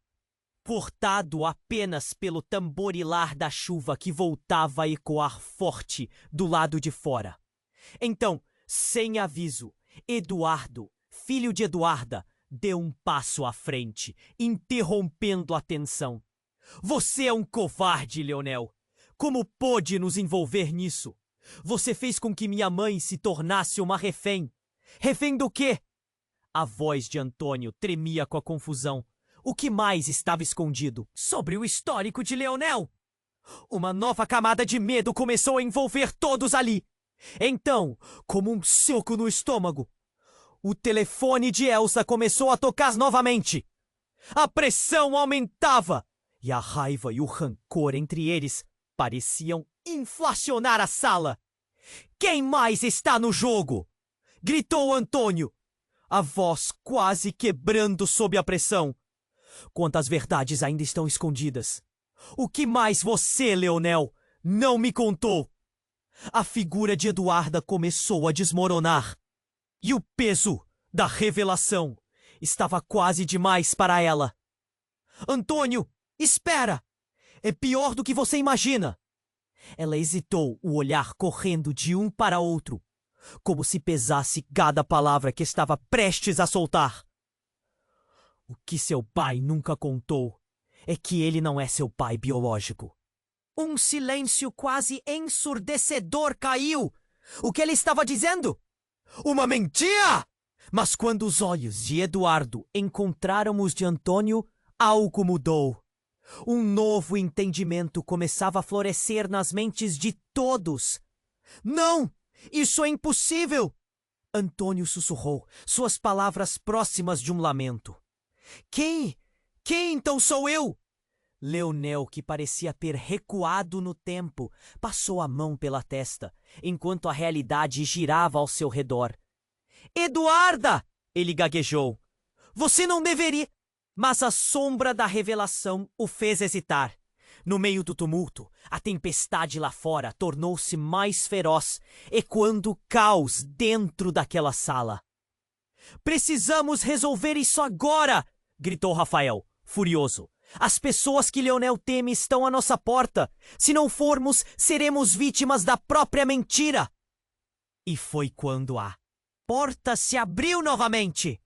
cortado apenas pelo tamborilar da chuva que voltava a ecoar forte do lado de fora. Então, sem aviso, Eduardo, filho de Eduarda, deu um passo à frente, interrompendo a tensão. Você é um covarde, Leonel. Como pôde nos envolver nisso? Você fez com que minha mãe se tornasse uma refém. Refém do quê? A voz de Antônio tremia com a confusão. O que mais estava escondido? Sobre o histórico de Leonel. Uma nova camada de medo começou a envolver todos ali. Então, como um soco no estômago, o telefone de Elsa começou a tocar novamente. A pressão aumentava e a raiva e o rancor entre eles pareciam inflacionar a sala. Quem mais está no jogo? Gritou Antônio, a voz quase quebrando sob a pressão. Quantas verdades ainda estão escondidas? O que mais você, Leonel, não me contou? A figura de Eduarda começou a desmoronar. E o peso da revelação estava quase demais para ela. Antônio, espera! É pior do que você imagina. Ela hesitou, o olhar correndo de um para outro, como se pesasse cada palavra que estava prestes a soltar. O que seu pai nunca contou é que ele não é seu pai biológico. Um silêncio quase ensurdecedor caiu. O que ele estava dizendo? Uma mentira! Mas quando os olhos de Eduardo encontraram os de Antônio, algo mudou. Um novo entendimento começava a florescer nas mentes de todos. Não! Isso é impossível! Antônio sussurrou, suas palavras próximas de um lamento. Quem então sou eu? Leonel, que parecia ter recuado no tempo, passou a mão pela testa, enquanto a realidade girava ao seu redor. Eduarda! Ele gaguejou. Você não deveria... Mas a sombra da revelação o fez hesitar. No meio do tumulto, a tempestade lá fora tornou-se mais feroz, ecoando caos dentro daquela sala. Precisamos resolver isso agora! Gritou Rafael, furioso. As pessoas que Leonel teme estão à nossa porta. Se não formos, seremos vítimas da própria mentira. E foi quando a porta se abriu novamente.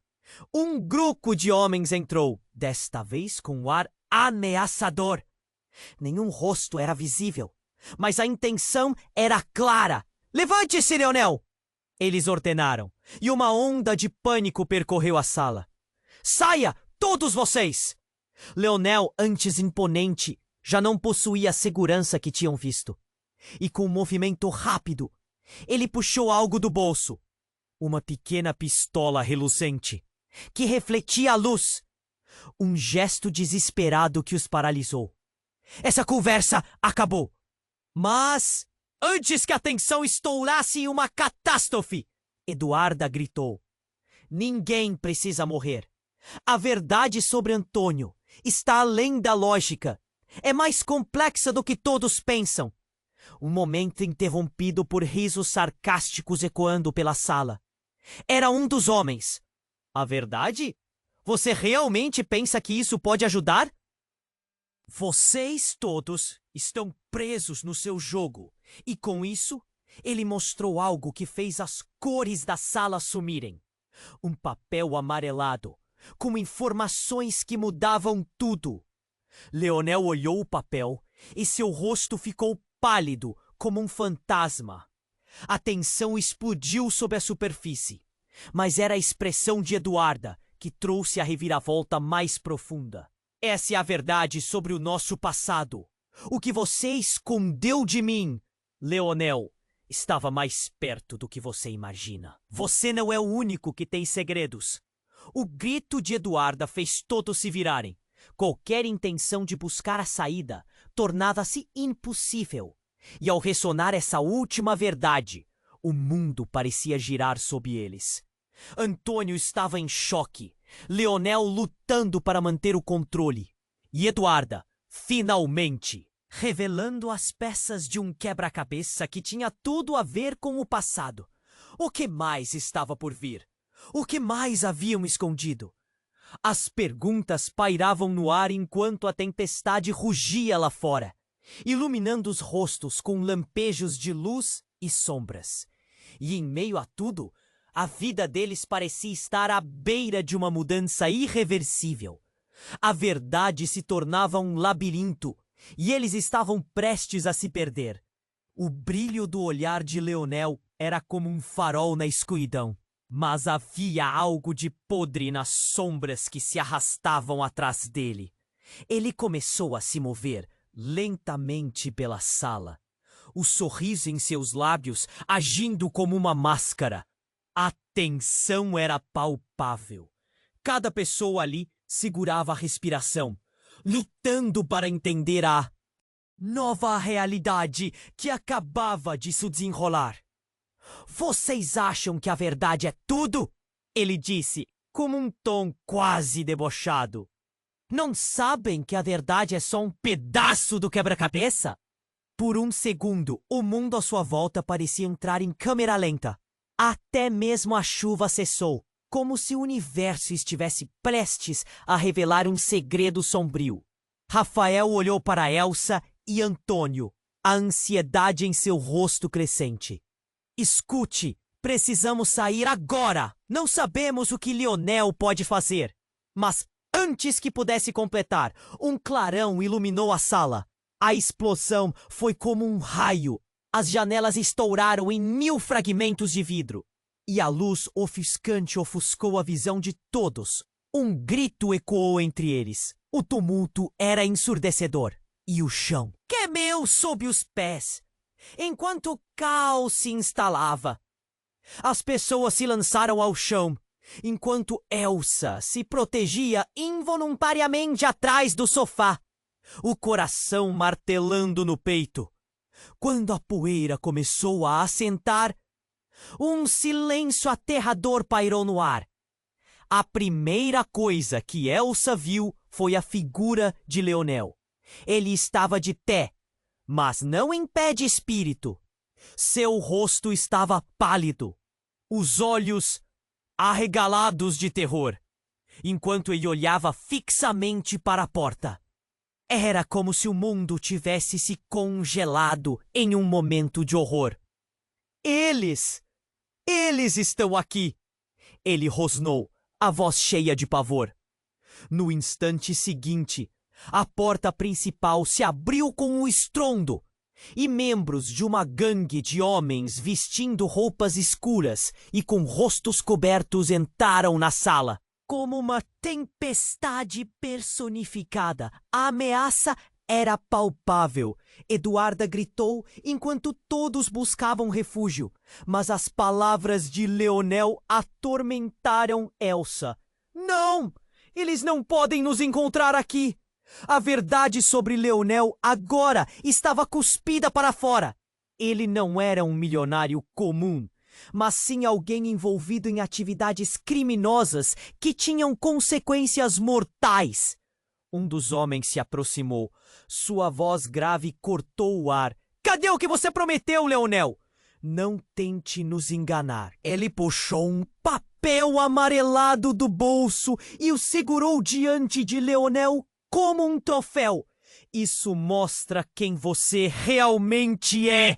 Um grupo de homens entrou, desta vez com um ar ameaçador. Nenhum rosto era visível, mas a intenção era clara. Levante-se, Leonel! Eles ordenaram, e uma onda de pânico percorreu a sala. Saia, todos vocês! Leonel, antes imponente, já não possuía a segurança que tinham visto. E com um movimento rápido, ele puxou algo do bolso. Uma pequena pistola reluzente, que refletia a luz. Um gesto desesperado que os paralisou. Essa conversa acabou. Mas, antes que a tensão estourasse em uma catástrofe, Eduarda gritou. Ninguém precisa morrer. A verdade sobre Antônio está além da lógica. É mais complexa do que todos pensam. Um momento interrompido por risos sarcásticos ecoando pela sala. Era um dos homens. A verdade? Você realmente pensa que isso pode ajudar? Vocês todos estão presos no seu jogo. E com isso, ele mostrou algo que fez as cores da sala sumirem. Um papel amarelado, com informações que mudavam tudo. Leonel olhou o papel e seu rosto ficou pálido como um fantasma. A tensão explodiu sob a superfície, mas era a expressão de Eduarda que trouxe a reviravolta mais profunda. Essa é a verdade sobre o nosso passado. O que você escondeu de mim, Leonel, estava mais perto do que você imagina. Você não é o único que tem segredos. O grito de Eduarda fez todos se virarem, Qualquer intenção de buscar a saída tornava-se impossível. E ao ressonar essa última verdade, o mundo parecia girar sob eles. Antônio estava em choque, Leonel lutando para manter o controle. E Eduarda, finalmente, revelando as peças de um quebra-cabeça que tinha tudo a ver com o passado. O que mais estava por vir? O que mais haviam escondido? As perguntas pairavam no ar enquanto a tempestade rugia lá fora, iluminando os rostos com lampejos de luz e sombras. E em meio a tudo, a vida deles parecia estar à beira de uma mudança irreversível. A verdade se tornava um labirinto, e eles estavam prestes a se perder. O brilho do olhar de Leonel era como um farol na escuridão, mas havia algo de podre nas sombras que se arrastavam atrás dele. Ele começou a se mover lentamente pela sala, o sorriso em seus lábios agindo como uma máscara. A tensão era palpável. Cada pessoa ali segurava a respiração, lutando para entender a nova realidade que acabava de se desenrolar. Vocês acham que a verdade é tudo? Ele disse, com um tom quase debochado. Não sabem que a verdade é só um pedaço do quebra-cabeça? Por um segundo, o mundo à sua volta parecia entrar em câmera lenta. Até mesmo a chuva cessou, como se o universo estivesse prestes a revelar um segredo sombrio. Rafael olhou para Elsa e Antônio, a ansiedade em seu rosto crescente. Escute, precisamos sair agora! Não sabemos o que Leonel pode fazer. Mas antes que pudesse completar, um clarão iluminou a sala. A explosão foi como um raio. As janelas estouraram em 1000 fragmentos de vidro. E a luz ofuscante ofuscou a visão de todos. Um grito ecoou entre eles. O tumulto era ensurdecedor. E o chão queimeu sob os pés, enquanto o caos se instalava. As pessoas se lançaram ao chão, enquanto Elsa se protegia involuntariamente atrás do sofá, o coração martelando no peito. Quando a poeira começou a assentar, um silêncio aterrador pairou no ar. A primeira coisa que Elsa viu foi a figura de Leonel. Ele estava de pé, mas não em pé de espírito. Seu rosto estava pálido, os olhos arregalados de terror, enquanto ele olhava fixamente para a porta. Era como se o mundo tivesse se congelado em um momento de horror. Eles estão aqui! Ele rosnou, a voz cheia de pavor. No instante seguinte, a porta principal se abriu com um estrondo, e membros de uma gangue de homens vestindo roupas escuras e com rostos cobertos entraram na sala. Como uma tempestade personificada, a ameaça era palpável. Eduarda gritou enquanto todos buscavam refúgio, mas as palavras de Leonel atormentaram Elsa. Não! Eles não podem nos encontrar aqui! A verdade sobre Leonel agora estava cuspida para fora. Ele não era um milionário comum, mas sim alguém envolvido em atividades criminosas que tinham consequências mortais. Um dos homens se aproximou. Sua voz grave cortou o ar. Cadê o que você prometeu, Leonel? Não tente nos enganar. Ele puxou um papel amarelado do bolso e o segurou diante de Leonel como um troféu. Isso mostra quem você realmente é.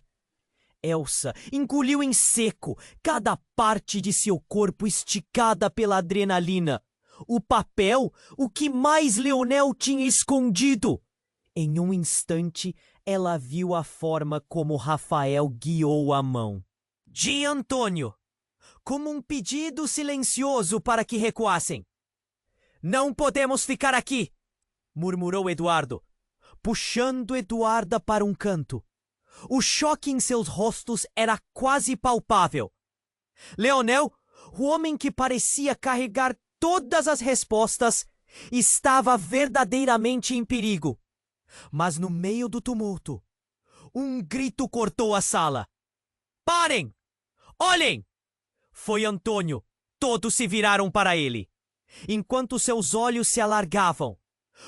Elsa engoliu em seco, cada parte de seu corpo esticada pela adrenalina. O papel, o que mais Leonel tinha escondido. Em um instante, ela viu a forma como Rafael guiou a mão de Antônio, como um pedido silencioso para que recuassem. Não podemos ficar aqui! Murmurou Eduardo, puxando Eduarda para um canto. O choque em seus rostos era quase palpável. Leonel, o homem que parecia carregar todas as respostas, Estava verdadeiramente em perigo. Mas no meio do tumulto, um grito cortou a sala. Parem! Olhem! Foi Antônio. Todos se viraram para ele. Enquanto seus olhos se alargavam,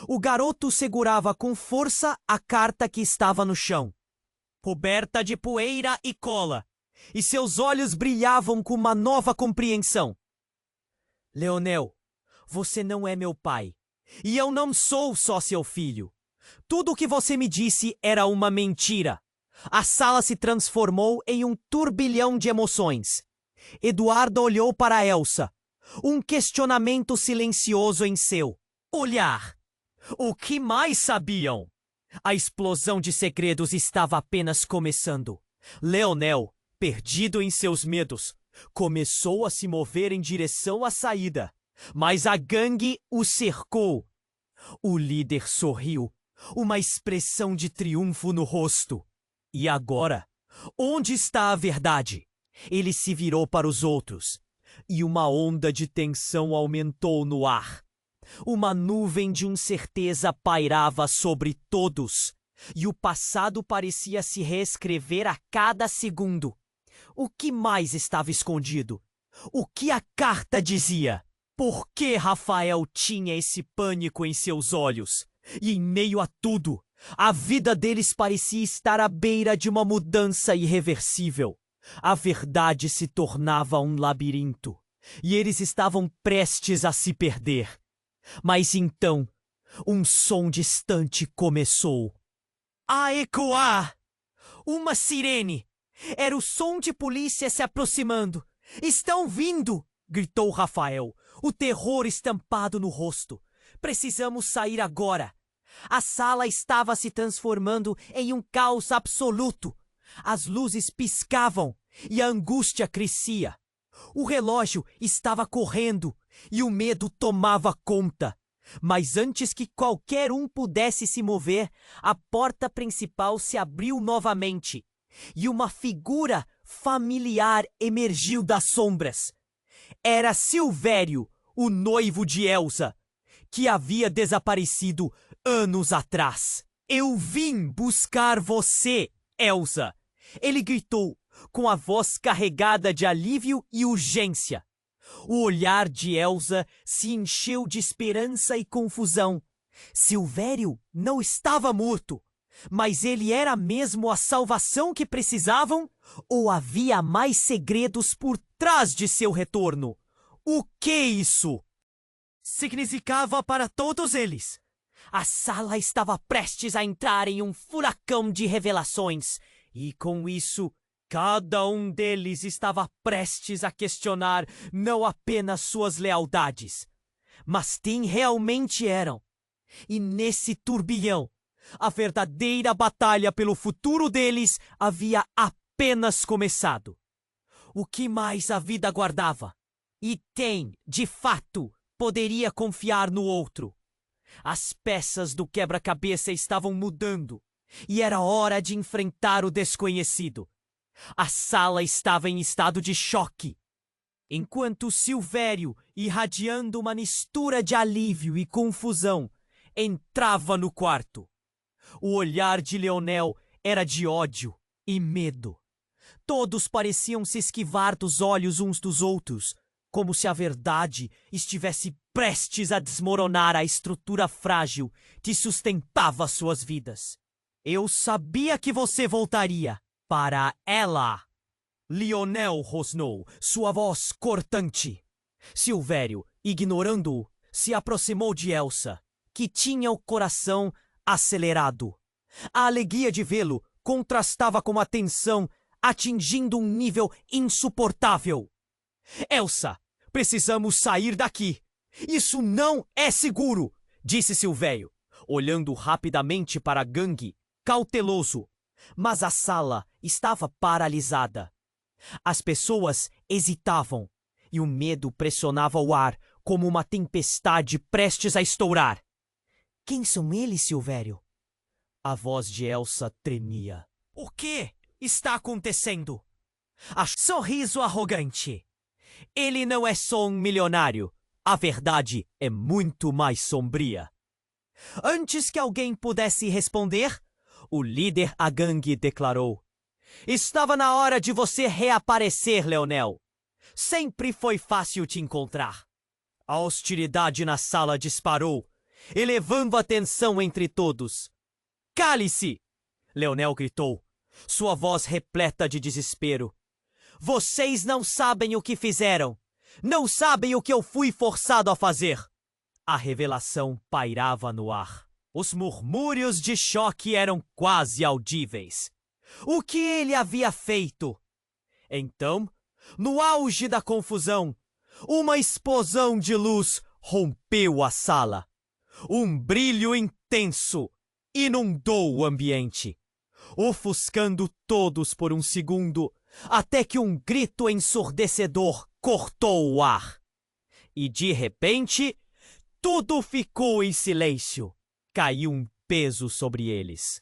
o garoto segurava com força a carta que estava no chão, coberta de poeira e cola, e seus olhos brilhavam com uma nova compreensão. Leonel, você não é meu pai, e eu não sou só seu filho. Tudo o que você me disse era uma mentira. A sala se transformou em um turbilhão de emoções. Eduardo olhou para Elsa, um questionamento silencioso em seu olhar. O que mais sabiam? A explosão de segredos estava apenas começando. Leonel, perdido em seus medos, começou a se mover em direção à saída, mas a gangue o cercou. O líder sorriu, uma expressão de triunfo no rosto. E agora? Onde está a verdade? Ele se virou para os outros, e uma onda de tensão aumentou no ar. Uma nuvem de incerteza pairava sobre todos, e o passado parecia se reescrever a cada segundo. O que mais estava escondido? O que a carta dizia? Por que Rafael tinha esse pânico em seus olhos? E em meio a tudo, a vida deles parecia estar à beira de uma mudança irreversível. A verdade se tornava um labirinto, e eles estavam prestes a se perder. Mas então, um som distante começou a ecoar. Uma sirene. Era o som de polícia se aproximando. Estão vindo! Gritou Rafael, o terror estampado no rosto. Precisamos sair agora. A sala estava se transformando em um caos absoluto. As luzes piscavam e a angústia crescia. O relógio estava correndo e o medo tomava conta. Mas antes que qualquer um pudesse se mover, a porta principal se abriu novamente e uma figura familiar emergiu das sombras. Era Silvério, o noivo de Elsa, que havia desaparecido anos atrás. Eu vim buscar você, Elsa! Ele gritou, com a voz carregada de alívio e urgência. O olhar de Elsa se encheu de esperança e confusão. Silvério não estava morto, mas ele era mesmo a salvação que precisavam? Ou havia mais segredos por trás de seu retorno? O que isso significava para todos eles? A sala estava prestes a entrar em um furacão de revelações, e com isso, cada um deles estava prestes a questionar não apenas suas lealdades, mas quem realmente eram. E nesse turbilhão, a verdadeira batalha pelo futuro deles havia apenas começado. O que mais a vida guardava? E quem, de fato, poderia confiar no outro? As peças do quebra-cabeça estavam mudando, e era hora de enfrentar o desconhecido. A sala estava em estado de choque, enquanto Silvério, irradiando uma mistura de alívio e confusão, entrava no quarto. O olhar de Leonel era de ódio e medo. Todos pareciam se esquivar dos olhos uns dos outros, como se a verdade estivesse prestes a desmoronar a estrutura frágil que sustentava suas vidas. Eu sabia que você voltaria. Para ela! Leonel rosnou, sua voz cortante. Silvério, ignorando-o, se aproximou de Elsa, que tinha o coração acelerado. A alegria de vê-lo contrastava com a tensão, atingindo um nível insuportável. Elsa, precisamos sair daqui. Isso não é seguro, disse Silvério, olhando rapidamente para a gangue, cauteloso. Mas a sala estava paralisada. As pessoas hesitavam e o medo pressionava o ar como uma tempestade prestes a estourar. Quem são eles, Silvério? A voz de Elsa tremia. O que está acontecendo? Sorriso arrogante. Ele não é só um milionário, A verdade é muito mais sombria. Antes que alguém pudesse responder, o líder Agang declarou: Estava na hora de você reaparecer, Leonel. Sempre foi fácil te encontrar. A hostilidade na sala disparou, elevando a tensão entre todos. Cale-se! Leonel gritou, sua voz repleta de desespero. Vocês não sabem o que fizeram. Não sabem o que eu fui forçado a fazer. A revelação pairava no ar. Os murmúrios de choque eram quase audíveis. O que ele havia feito? Então, no auge da confusão, uma explosão de luz rompeu a sala. Um brilho intenso inundou o ambiente, ofuscando todos por um segundo, até que um grito ensurdecedor cortou o ar. E de repente, tudo ficou em silêncio. Caiu um peso sobre eles.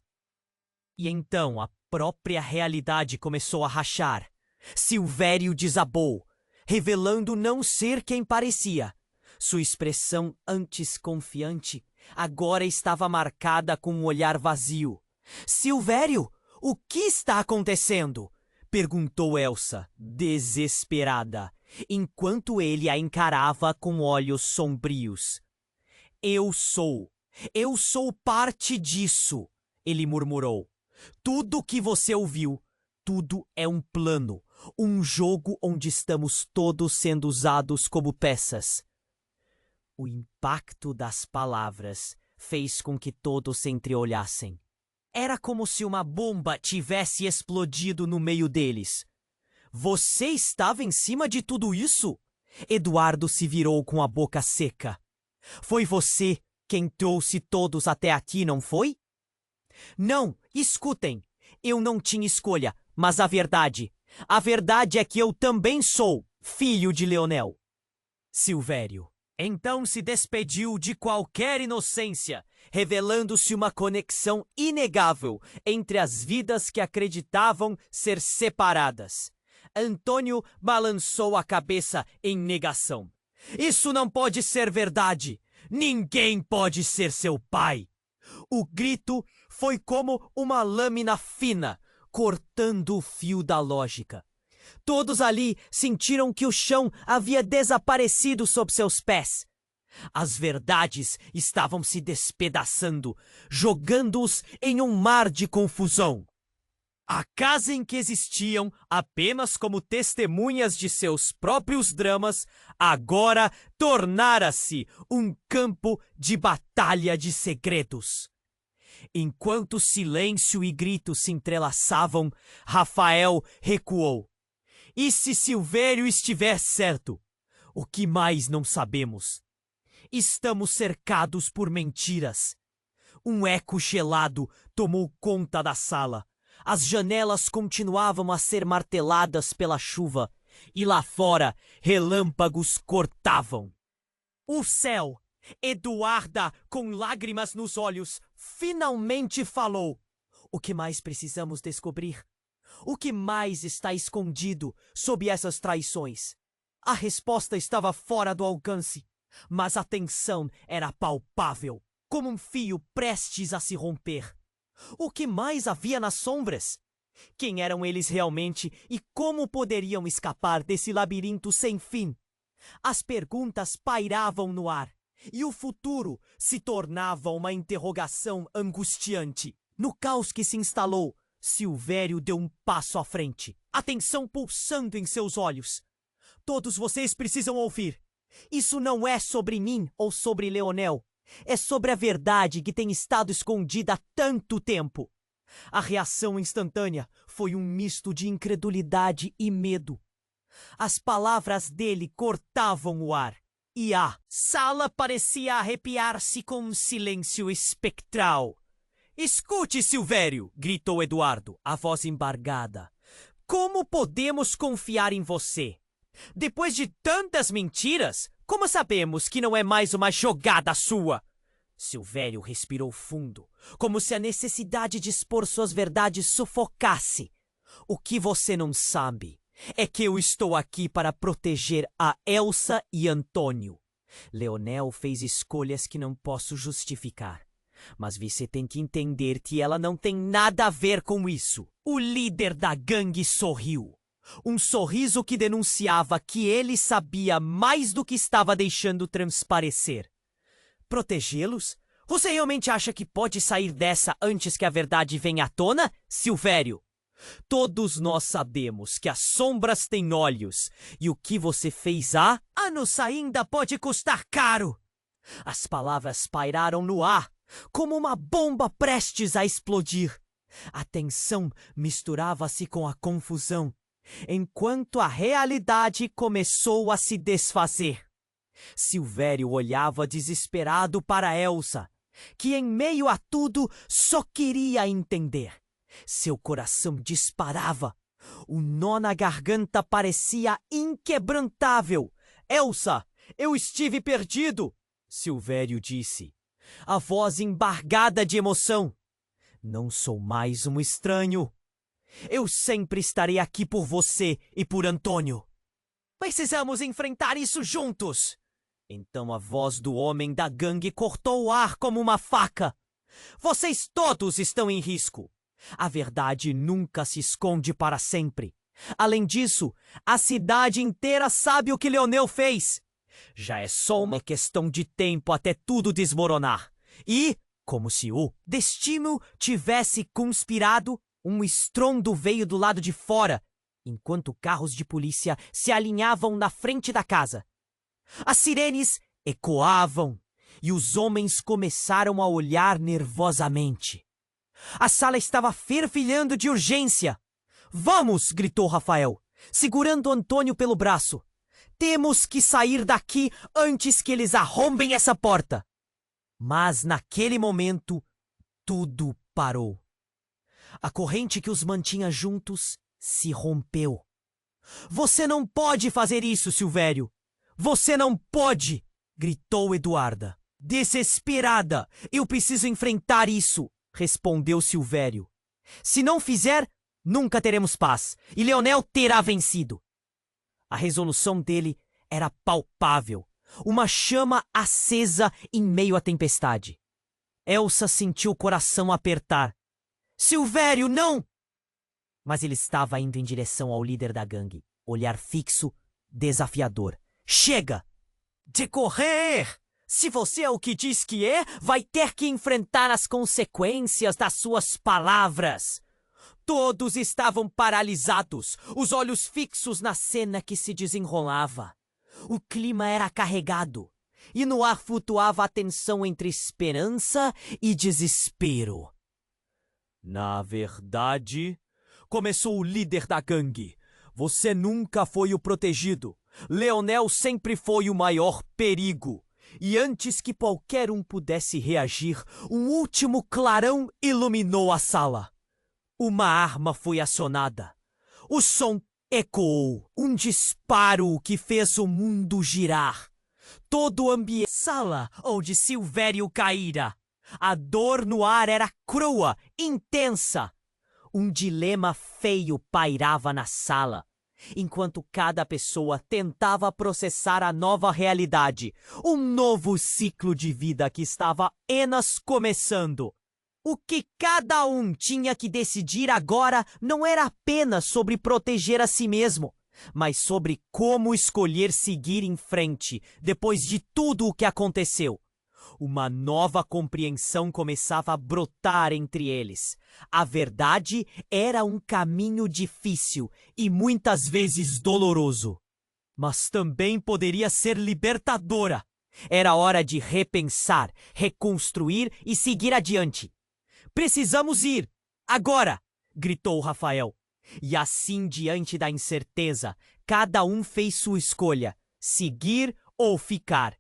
E então a própria realidade começou a rachar. Silvério desabou, revelando não ser quem parecia. Sua expressão antes confiante agora estava marcada com um olhar vazio. Silvério, o que está acontecendo? Perguntou Elsa, desesperada, enquanto ele a encarava com olhos sombrios. Eu sou parte disso, ele murmurou. Tudo o que você ouviu, tudo é um plano, um jogo onde estamos todos sendo usados como peças. O impacto das palavras fez com que todos se entreolhassem. Era como se uma bomba tivesse explodido no meio deles. Você estava em cima de tudo isso? Eduardo se virou com a boca seca. Foi você quem trouxe todos até aqui, não foi? Não, escutem. Eu não tinha escolha, mas a verdade é que eu também sou filho de Leonel. Silvério então se despediu de qualquer inocência, revelando-se uma conexão inegável entre as vidas que acreditavam ser separadas. Antônio balançou a cabeça em negação. Isso não pode ser verdade. Ninguém pode ser seu pai. O grito foi como uma lâmina fina, cortando o fio da lógica. Todos ali sentiram que o chão havia desaparecido sob seus pés. As verdades estavam se despedaçando, jogando-os em um mar de confusão. A casa em que existiam apenas como testemunhas de seus próprios dramas, agora tornara-se um campo de batalha de segredos. Enquanto silêncio e gritos se entrelaçavam, Rafael recuou. E se Silvério estiver certo? O que mais não sabemos? Estamos cercados por mentiras. Um eco gelado tomou conta da sala. As janelas continuavam a ser marteladas pela chuva, e lá fora relâmpagos cortavam. O céu, Eduarda, com lágrimas nos olhos, finalmente falou. O que mais precisamos descobrir? O que mais está escondido sob essas traições? A resposta estava fora do alcance, mas a tensão era palpável, como um fio prestes a se romper. O que mais havia nas sombras? Quem eram eles realmente e como poderiam escapar desse labirinto sem fim? As perguntas pairavam no ar, e o futuro se tornava uma interrogação angustiante. No caos que se instalou, Silvério deu um passo à frente, a tensão pulsando em seus olhos. Todos vocês precisam ouvir. Isso não é sobre mim ou sobre Leonel. É sobre a verdade que tem estado escondida há tanto tempo. A reação instantânea foi um misto de incredulidade e medo. As palavras dele cortavam o ar, e a sala parecia arrepiar-se com um silêncio espectral. Escute, Silvério! Gritou Eduardo, a voz embargada. Como podemos confiar em você? Depois de tantas mentiras, como sabemos que não é mais uma jogada sua? Silvério respirou fundo, como se a necessidade de expor suas verdades sufocasse. O que você não sabe é que eu estou aqui para proteger a Elsa e Antônio. Leonel fez escolhas que não posso justificar. Mas você tem que entender que ela não tem nada a ver com isso. O líder da gangue sorriu. Um sorriso que denunciava que ele sabia mais do que estava deixando transparecer. Protegê-los? Você realmente acha que pode sair dessa antes que a verdade venha à tona, Silvério? Todos nós sabemos que as sombras têm olhos, e o que você fez há anos ainda pode custar caro. As palavras pairaram no ar, como uma bomba prestes a explodir. A tensão misturava-se com a confusão, enquanto a realidade começou a se desfazer. Silvério olhava desesperado para Elsa, que em meio a tudo só queria entender. Seu coração disparava. O nó na garganta parecia inquebrantável. Elsa, eu estive perdido, Silvério disse, a voz embargada de emoção. Não sou mais um estranho. Eu sempre estarei aqui por você e por Antônio. Precisamos enfrentar isso juntos. Então a voz do homem da gangue cortou o ar como uma faca. Vocês todos estão em risco. A verdade nunca se esconde para sempre. Além disso, a cidade inteira sabe o que Leonel fez. Já é só uma questão de tempo até tudo desmoronar. E, como se o destino tivesse conspirado, um estrondo veio do lado de fora, enquanto carros de polícia se alinhavam na frente da casa. As sirenes ecoavam e os homens começaram a olhar nervosamente. A sala estava fervilhando de urgência. Vamos! Gritou Rafael, segurando Antônio pelo braço. Temos que sair daqui antes que eles arrombem essa porta. Mas naquele momento, tudo parou. A corrente que os mantinha juntos se rompeu. Você não pode fazer isso, Silvério. Você não pode! Gritou Eduarda. Desesperada, eu preciso enfrentar isso, respondeu Silvério. Se não fizer, nunca teremos paz, e Leonel terá vencido. A resolução dele era palpável, uma chama acesa em meio à tempestade. Elsa sentiu o coração apertar. Silvério, não! Mas ele estava indo em direção ao líder da gangue, olhar fixo, desafiador. Chega! De correr! Se você é o que diz que é, vai ter que enfrentar as consequências das suas palavras. Todos estavam paralisados, os olhos fixos na cena que se desenrolava. O clima era carregado, e no ar flutuava a tensão entre esperança e desespero. Na verdade, começou o líder da gangue. Você nunca foi o protegido. Leonel sempre foi o maior perigo. E antes que qualquer um pudesse reagir, um último clarão iluminou a sala. Uma arma foi acionada. O som ecoou, um disparo que fez o mundo girar. Todo o ambiente, sala onde Silvério caíra. A dor no ar era crua, intensa. Um dilema feio pairava na sala, enquanto cada pessoa tentava processar a nova realidade, um novo ciclo de vida que estava apenas começando. O que cada um tinha que decidir agora não era apenas sobre proteger a si mesmo, mas sobre como escolher seguir em frente depois de tudo o que aconteceu. Uma nova compreensão começava a brotar entre eles. A verdade era um caminho difícil e muitas vezes doloroso, mas também poderia ser libertadora. Era hora de repensar, reconstruir e seguir adiante. Precisamos ir, agora! Gritou Rafael. E assim, diante da incerteza, cada um fez sua escolha, seguir ou ficar.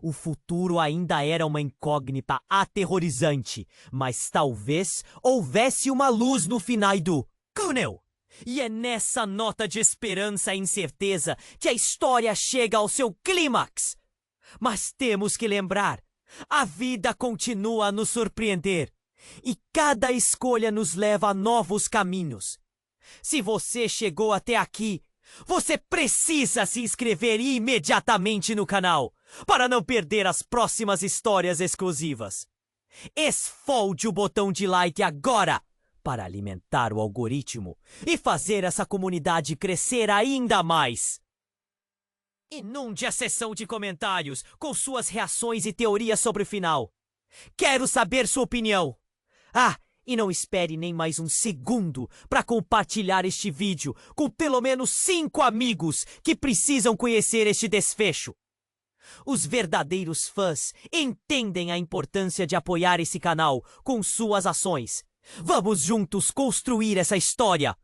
O futuro ainda era uma incógnita aterrorizante, mas talvez houvesse uma luz no final do túnel. E é nessa nota de esperança e incerteza que a história chega ao seu clímax. Mas temos que lembrar, a vida continua a nos surpreender, e cada escolha nos leva a novos caminhos. Se você chegou até aqui, você precisa se inscrever imediatamente no canal. para não perder as próximas histórias exclusivas. Esfolde o botão de like agora para alimentar o algoritmo e fazer essa comunidade crescer ainda mais. Inunde a seção de comentários com suas reações e teorias sobre o final. Quero saber sua opinião. E não espere nem mais um segundo para compartilhar este vídeo com pelo menos 5 amigos que precisam conhecer este desfecho. Os verdadeiros fãs entendem a importância de apoiar esse canal com suas ações. Vamos juntos construir essa história.